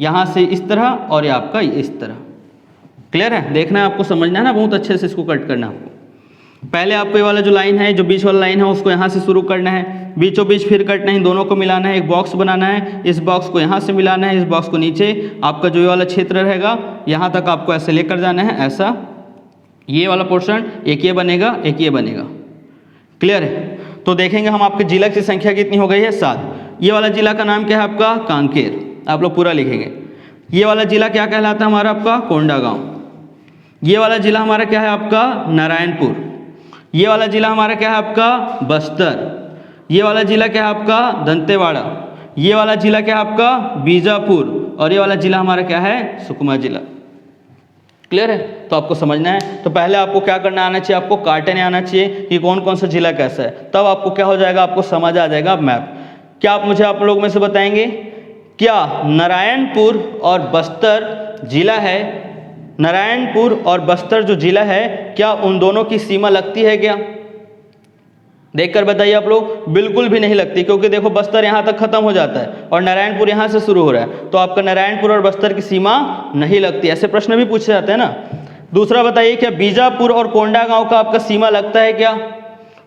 यहाँ से इस तरह, और ये आपका इस तरह। क्लियर है? देखना है आपको, समझना है ना, बहुत अच्छे से इसको कट करना है आपको। पहले आपको ये वाला जो लाइन है, जो बीच वाला लाइन है, उसको यहाँ से शुरू करना है, बीचों बीच फिर कटना है, इन दोनों को मिलाना है, एक बॉक्स बनाना है, इस बॉक्स को यहाँ से मिलाना है, इस बॉक्स को नीचे आपका जो ये वाला क्षेत्र रहेगा यहाँ तक आपको ऐसे लेकर जाना है, ऐसा ये वाला पोर्शन, एक ये बनेगा, एक ये बनेगा। क्लियर है? तो देखेंगे हम आपके जिला की संख्या कितनी हो गई है, 7। ये वाला जिला का नाम क्या है आपका, कांकेर, आप लोग पूरा लिखेंगे। ये वाला जिला क्या कहलाता है हमारा, आपका कोंडागांव। ये वाला जिला हमारा क्या है आपका, नारायणपुर। ये वाला जिला हमारा क्या है आपका, बस्तर। ये वाला जिला क्या है आपका, दंतेवाड़ा। ये वाला जिला क्या है आपका, बीजापुर। और ये वाला जिला हमारा क्या है, सुकमा जिला। क्लियर है? तो आपको समझना है, तो पहले आपको क्या करना आना चाहिए, आपको काटने आना चाहिए कि कौन कौन सा जिला कैसा है, तब आपको क्या हो जाएगा, आपको समझ आ जाएगा मैप। क्या आप मुझे आप लोग में से बताएंगे, क्या नारायणपुर और बस्तर जिला है, नारायणपुर और बस्तर जो जिला है, क्या उन दोनों की सीमा लगती है क्या? देखकर बताइए आप लोग। बिल्कुल भी नहीं लगती, क्योंकि देखो बस्तर यहाँ तक खत्म हो जाता है और नारायणपुर यहाँ से शुरू हो रहा है, तो आपका नारायणपुर और बस्तर की सीमा नहीं लगती। ऐसे प्रश्न भी पूछे जाते हैं ना। दूसरा बताइए, क्या बीजापुर और कोंडागांव का आपका सीमा लगता है क्या?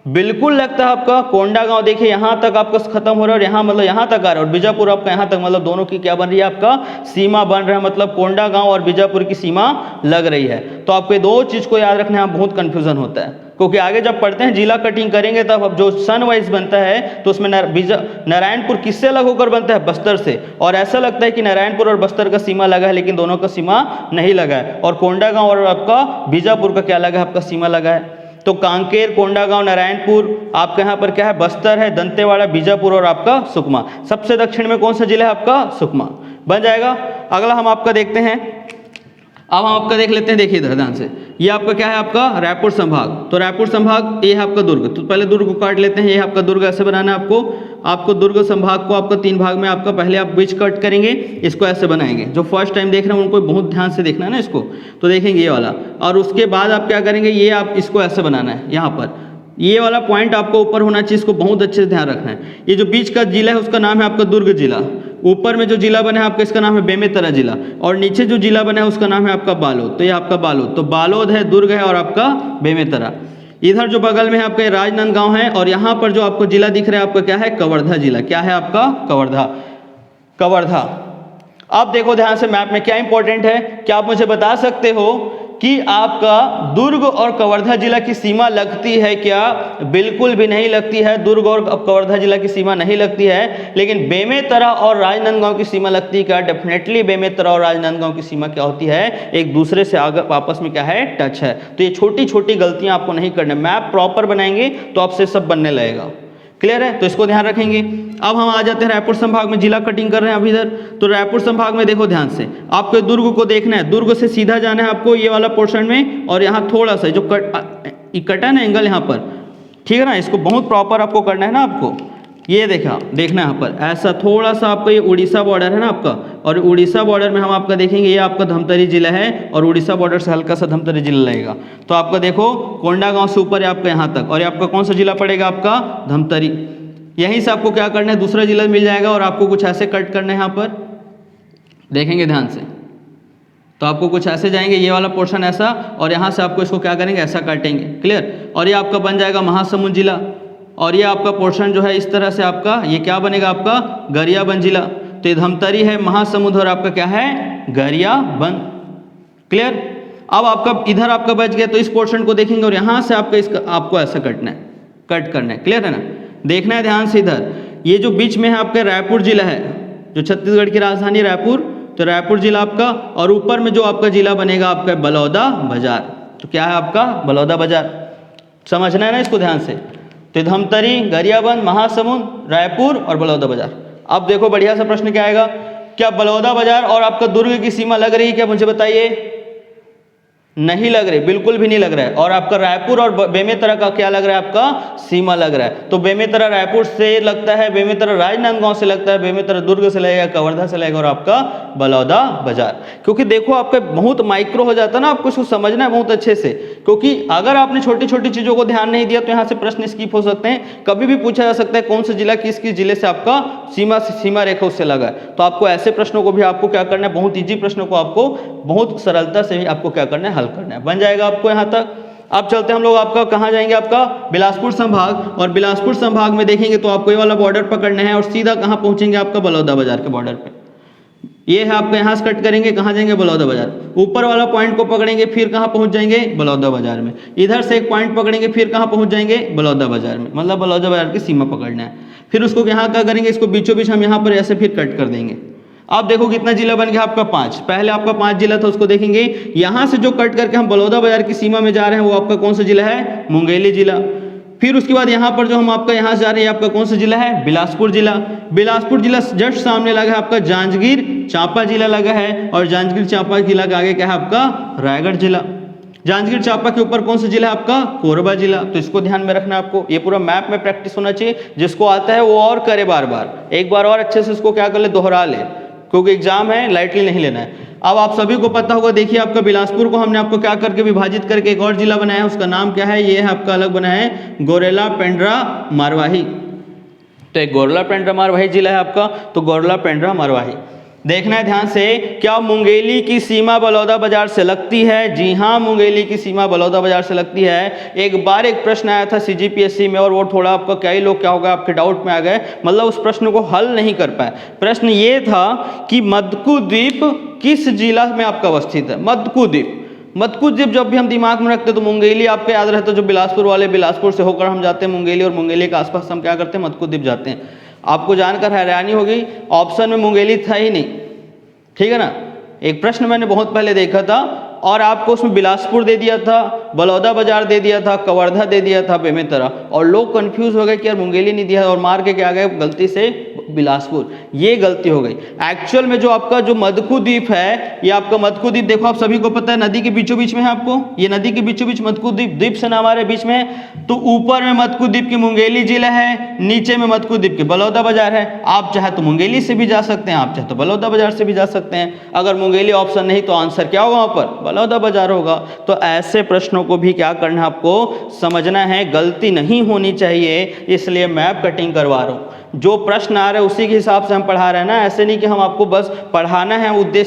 बिल्कुल लगता है आपका। कोंडागांव देखिए यहाँ तक आपका खत्म हो रहा है और यहाँ मतलब यहाँ तक आ रहा है, और बीजापुर आपका यहाँ तक, मतलब दोनों की क्या बन रही है, आपका सीमा बन रहा है, मतलब कोंडागांव और बीजापुर की सीमा लग रही है। तो आपको ये दो चीज को याद रखना है, बहुत कंफ्यूजन होता है, क्योंकि आगे जब पढ़ते हैं जिला कटिंग करेंगे तब अब जो सन वाइज बनता है तो उसमें नारायणपुर किससे अलग होकर बनता है, बस्तर से, और ऐसा लगता है कि नारायणपुर और बस्तर का सीमा लगा है, लेकिन दोनों का सीमा नहीं लगा है। और कोंडागांव और आपका बीजापुर का क्या लगा है, आपका सीमा लगा है। तो कांकेर, कोंडागांव, नारायणपुर, आपके यहाँ पर क्या है, बस्तर है, दंतेवाड़ा, बीजापुर और आपका सुकमा। सबसे दक्षिण में कौन सा जिला है, आपका सुकमा बन जाएगा। अगला हम आपका देखते हैं, अब हम आपका देख लेते हैं, देखिए इधर ध्यान से, ये आपका क्या है, आपका रायपुर संभाग। तो रायपुर संभाग ये है आपका दुर्ग, तो पहले दुर्ग को काट लेते हैं, ये है आपका दुर्ग। ऐसे बनाना है आपको दुर्ग संभाग को आपका 3 भाग में, आपका पहले आप बीच कट करेंगे, इसको ऐसे बनाएंगे। जो फर्स्ट टाइम देख रहे हैं उनको बहुत ध्यान से देखना है ना इसको, तो देखेंगे ये वाला, और उसके बाद आप क्या करेंगे, ये आप इसको ऐसे बनाना है, यहाँ पर ये वाला पॉइंट आपको ऊपर होना चाहिए, इसको बहुत अच्छे से ध्यान रखना है। ये जो बीच का जिला है उसका नाम है आपका दुर्ग जिला, ऊपर में जो जिला बना है आपका इसका नाम है बेमेतरा जिला, और नीचे जो जिला बना है उसका नाम है आपका बालोद। तो ये आपका बालोद, तो बालोद है, दुर्ग है और आपका बेमेतरा। इधर जो बगल में है आपका राजनांदगांव है, और यहाँ पर जो आपको जिला दिख रहा है आपका क्या है, कवर्धा जिला। क्या है आपका, कवर्धा। अब देखो ध्यान से मैप में क्या इंपॉर्टेंट है, क्या आप मुझे बता सकते हो कि आपका दुर्ग और कवर्धा जिला की सीमा लगती है क्या? बिल्कुल भी नहीं लगती है, दुर्ग और कवर्धा जिला की सीमा नहीं लगती है, लेकिन बेमेतरा और राजनांदगांव की सीमा लगती है क्या? डेफिनेटली बेमेतरा और राजनांदगांव की सीमा क्या होती है, एक दूसरे से आगे आपस में क्या है, टच है। तो ये छोटी छोटी गलतियां आपको नहीं करना, मैप प्रॉपर बनाएंगे तो आपसे सब बनने लगेगा। क्लियर है? तो इसको ध्यान रखेंगे। अब हम आ जाते हैं रायपुर संभाग में, जिला कटिंग कर रहे हैं अभी इधर। तो रायपुर संभाग में देखो ध्यान से, आपको दुर्ग को देखना है, दुर्ग से सीधा जाना है आपको ये वाला पोर्शन में, और यहाँ थोड़ा सा जो कटा ना एंगल यहाँ पर, ठीक है ना, इसको बहुत प्रॉपर आपको करना है ना आपको। ये देखना यहाँ पर ऐसा थोड़ा सा आपका ये उड़ीसा बॉर्डर है ना आपका, और उड़ीसा बॉर्डर में हम आपका देखेंगे ये आपका धमतरी जिला है, और उड़ीसा बॉर्डर से हल्का सा धमतरी जिला लगेगा। तो आपका देखो कोंडागांव से ऊपर है आपका यहाँ तक, और ये आपका कौन सा जिला पड़ेगा, आपका धमतरी। यहीं से आपको क्या करना है, दूसरा जिला मिल जाएगा, और आपको कुछ ऐसे कट करना है यहाँ पर, देखेंगे ध्यान से। तो आपको कुछ ऐसे जाएंगे, ये वाला पोर्शन ऐसा, और यहाँ से आपको इसको क्या करेंगे, ऐसा काटेंगे। क्लियर? और ये आपका बन जाएगा महासमुंद जिला, और ये आपका पोर्शन जो है इस तरह से आपका ये क्या बनेगा, आपका गरियाबंद जिला। तो ये धमतरी है, महासमुंद, और आपका क्या है, गरियाबंद। क्लियर? अब आपका इधर आपका बच गया, तो इस पोर्शन को देखेंगे, और यहाँ से आपका इसका आपको ऐसा कटना है, कट करना है। क्लियर है ना? देखना है ध्यान से इधर, ये जो बीच में है आपका रायपुर जिला है, जो छत्तीसगढ़ की राजधानी रायपुर, तो रायपुर जिला आपका, और ऊपर में जो आपका जिला बनेगा आपका बलौदा बाजार। तो क्या है आपका, बलौदा बाजार। समझना है ना इसको ध्यान से। तो धमतरी, गरियाबंद, महासमुंद, रायपुर और बलौदा बाजार। अब देखो बढ़िया सा प्रश्न क्या आएगा, क्या बलौदा बाजार और आपका दुर्ग की सीमा लग रही है क्या, मुझे बताइए। नहीं लग रही, बिल्कुल भी नहीं लग रहा है। और आपका रायपुर और बेमेतरा का क्या लग रहा है, आपका सीमा लग रहा है। तो बेमेतरा रायपुर से लगता है, बेमेतरा राजनांदगांव से लगता है, बेमेतरा दुर्ग से लगेगा, कवर्धा से लगेगा, और आपका बलौदा बाजार। क्योंकि देखो आपका बहुत माइक्रो हो जाता है ना, आपको इसको समझना है बहुत अच्छे से, क्योंकि अगर आपने छोटी छोटी चीजों को ध्यान नहीं दिया तो यहाँ से प्रश्न स्किप हो सकते हैं। कभी भी पूछा जा सकता है कौन सा जिला किस जिले से आपका सीमा रेखा उससे लगा है। तो आपको ऐसे प्रश्नों को भी आपको क्या करना है, बहुत ईजी प्रश्नों को आपको बहुत सरलता से भी आपको क्या करना है, करना है। बन जाएगा आपको यहाँ तक। अब चलते हैं हम लोग, आपका कहाँ जाएंगे, आपका बिलासपुर संभाग, और बिलासपुर संभाग में देखेंगे तो आपको ये वाला बॉर्डर पकड़ना है, और सीधा कहाँ पहुंचेंगे, आपका बलौदा बाजार के बॉर्डर पे। ये है आपका, यहाँ से कट करेंगे, कहाँ जाएंगे, बलौदा बाजार। ऊपर वाला पॉइंट को पकड़ेंगे, फिर कहाँ पहुंच जाएंगे, बलौदा बाजार में। इधर से एक पॉइंट पकड़ेंगे, फिर कहाँ पहुंच जाएंगे, बलौदा बाजार में। मतलब बलौदा बाजार की सीमा पकड़ना है। फिर उसको यहाँ क्या करेंगे, इसको बीचों बीच हम यहाँ पर ऐसे फिर कट कर देंगे। अब देखो कितना जिला बन गया आपका, 5। पहले आपका 5 जिला था, उसको देखेंगे। यहाँ से जो कट करके हम बलौदा बाजार की सीमा में जा रहे हैं वो आपका कौन सा जिला है, मुंगेली जिला। फिर उसके बाद यहाँ पर जो हम आपका यहाँ से जा रहे हैं, आपका कौन सा जिला है, बिलासपुर जिला। बिलासपुर जिला जस्ट सामने लगा है आपका जांजगीर चांपा जिला लगा है, और जांजगीर चांपा जिला के आगे क्या है आपका, रायगढ़ जिला। जांजगीर चांपा के ऊपर कौन सा जिला है आपका, कोरबा जिला। तो इसको ध्यान में रखना है आपको, ये पूरा मैप में प्रैक्टिस होना चाहिए। जिसको आता है वो और करे, बार बार एक बार और अच्छे से इसको क्या कर ले, दोहरा ले, क्योंकि एग्जाम है, लाइटली नहीं लेना है। अब आप सभी को पता होगा, देखिए आपका बिलासपुर को हमने आपको क्या करके विभाजित करके एक और जिला बनाया है, उसका नाम क्या है, ये है आपका अलग बना है गौरेला पेंड्रा मारवाही। तो एक गौरेला पेंड्रा मारवाही जिला है आपका, तो गौरेला पेंड्रा मारवाही देखना है ध्यान से। क्या मुंगेली की सीमा बलौदा बाजार से लगती है? जी हाँ, मुंगेली की सीमा बलौदा बाजार से लगती है। एक बार एक प्रश्न आया था CGPSC में, और वो थोड़ा आपका कई लोग क्या होगा आपके डाउट में आ गए, मतलब उस प्रश्न को हल नहीं कर पाए। प्रश्न ये था कि मदकू द्वीप किस जिला में आपका अवस्थित है? मदकू द्वीप, मदकू द्वीप जब भी हम दिमाग में रखते तो मुंगेली आपको याद रहता है, जो बिलासपुर वाले, बिलासपुर से होकर हम जाते हैं मुंगेली, और मुंगेली के आसपास हम क्या करते हैं, मदकू द्वीप जाते हैं। आपको जानकर हैरानी होगी, ऑप्शन में मुंगेली था ही नहीं, ठीक है ना। एक प्रश्न मैंने बहुत पहले देखा था, और आपको उसमें बिलासपुर दे दिया था, बलौदा बाजार दे दिया था, कवर्धा दे दिया था बेमेतरा, और लोग कंफ्यूज हो गए कि यार मुंगेली नहीं दिया, और मार के क्या गए गलती से बिलासपुर। ये गलती हो गई। एक्चुअल में जो आपका जो मदकू द्वीप है, ये आपका मदकू द्वीप देखो, आप सभी को पता है नदी के बीचों बीच में है। आपको ये नदी के बीचों बीच मदकू द्वीप, द्वीप से ना हमारे बीच में, तो ऊपर में मदकू द्वीप की मुंगेली जिला है, नीचे में मदकू द्वीप की बलौदा बाजार है। आप चाहे तो मुंगेली से भी जा सकते हैं, आप चाहे तो बलौदा बाजार से भी जा सकते हैं। अगर मुंगेली ऑप्शन नहीं तो आंसर क्या होगा वहां पर, बलौदा बाजार होगा। तो ऐसे प्रश्नों को भी क्या करना है, आपको समझना है, गलती नहीं होनी चाहिए, इसलिए मैप कटिंग करवा रहा हूं। जो प्रश्न आ रहे हैं उसी के हिसाब से हम पढ़ा रहे हैं ना, ऐसे नहीं कि हम आपको बस पढ़ाना है उद्देश्य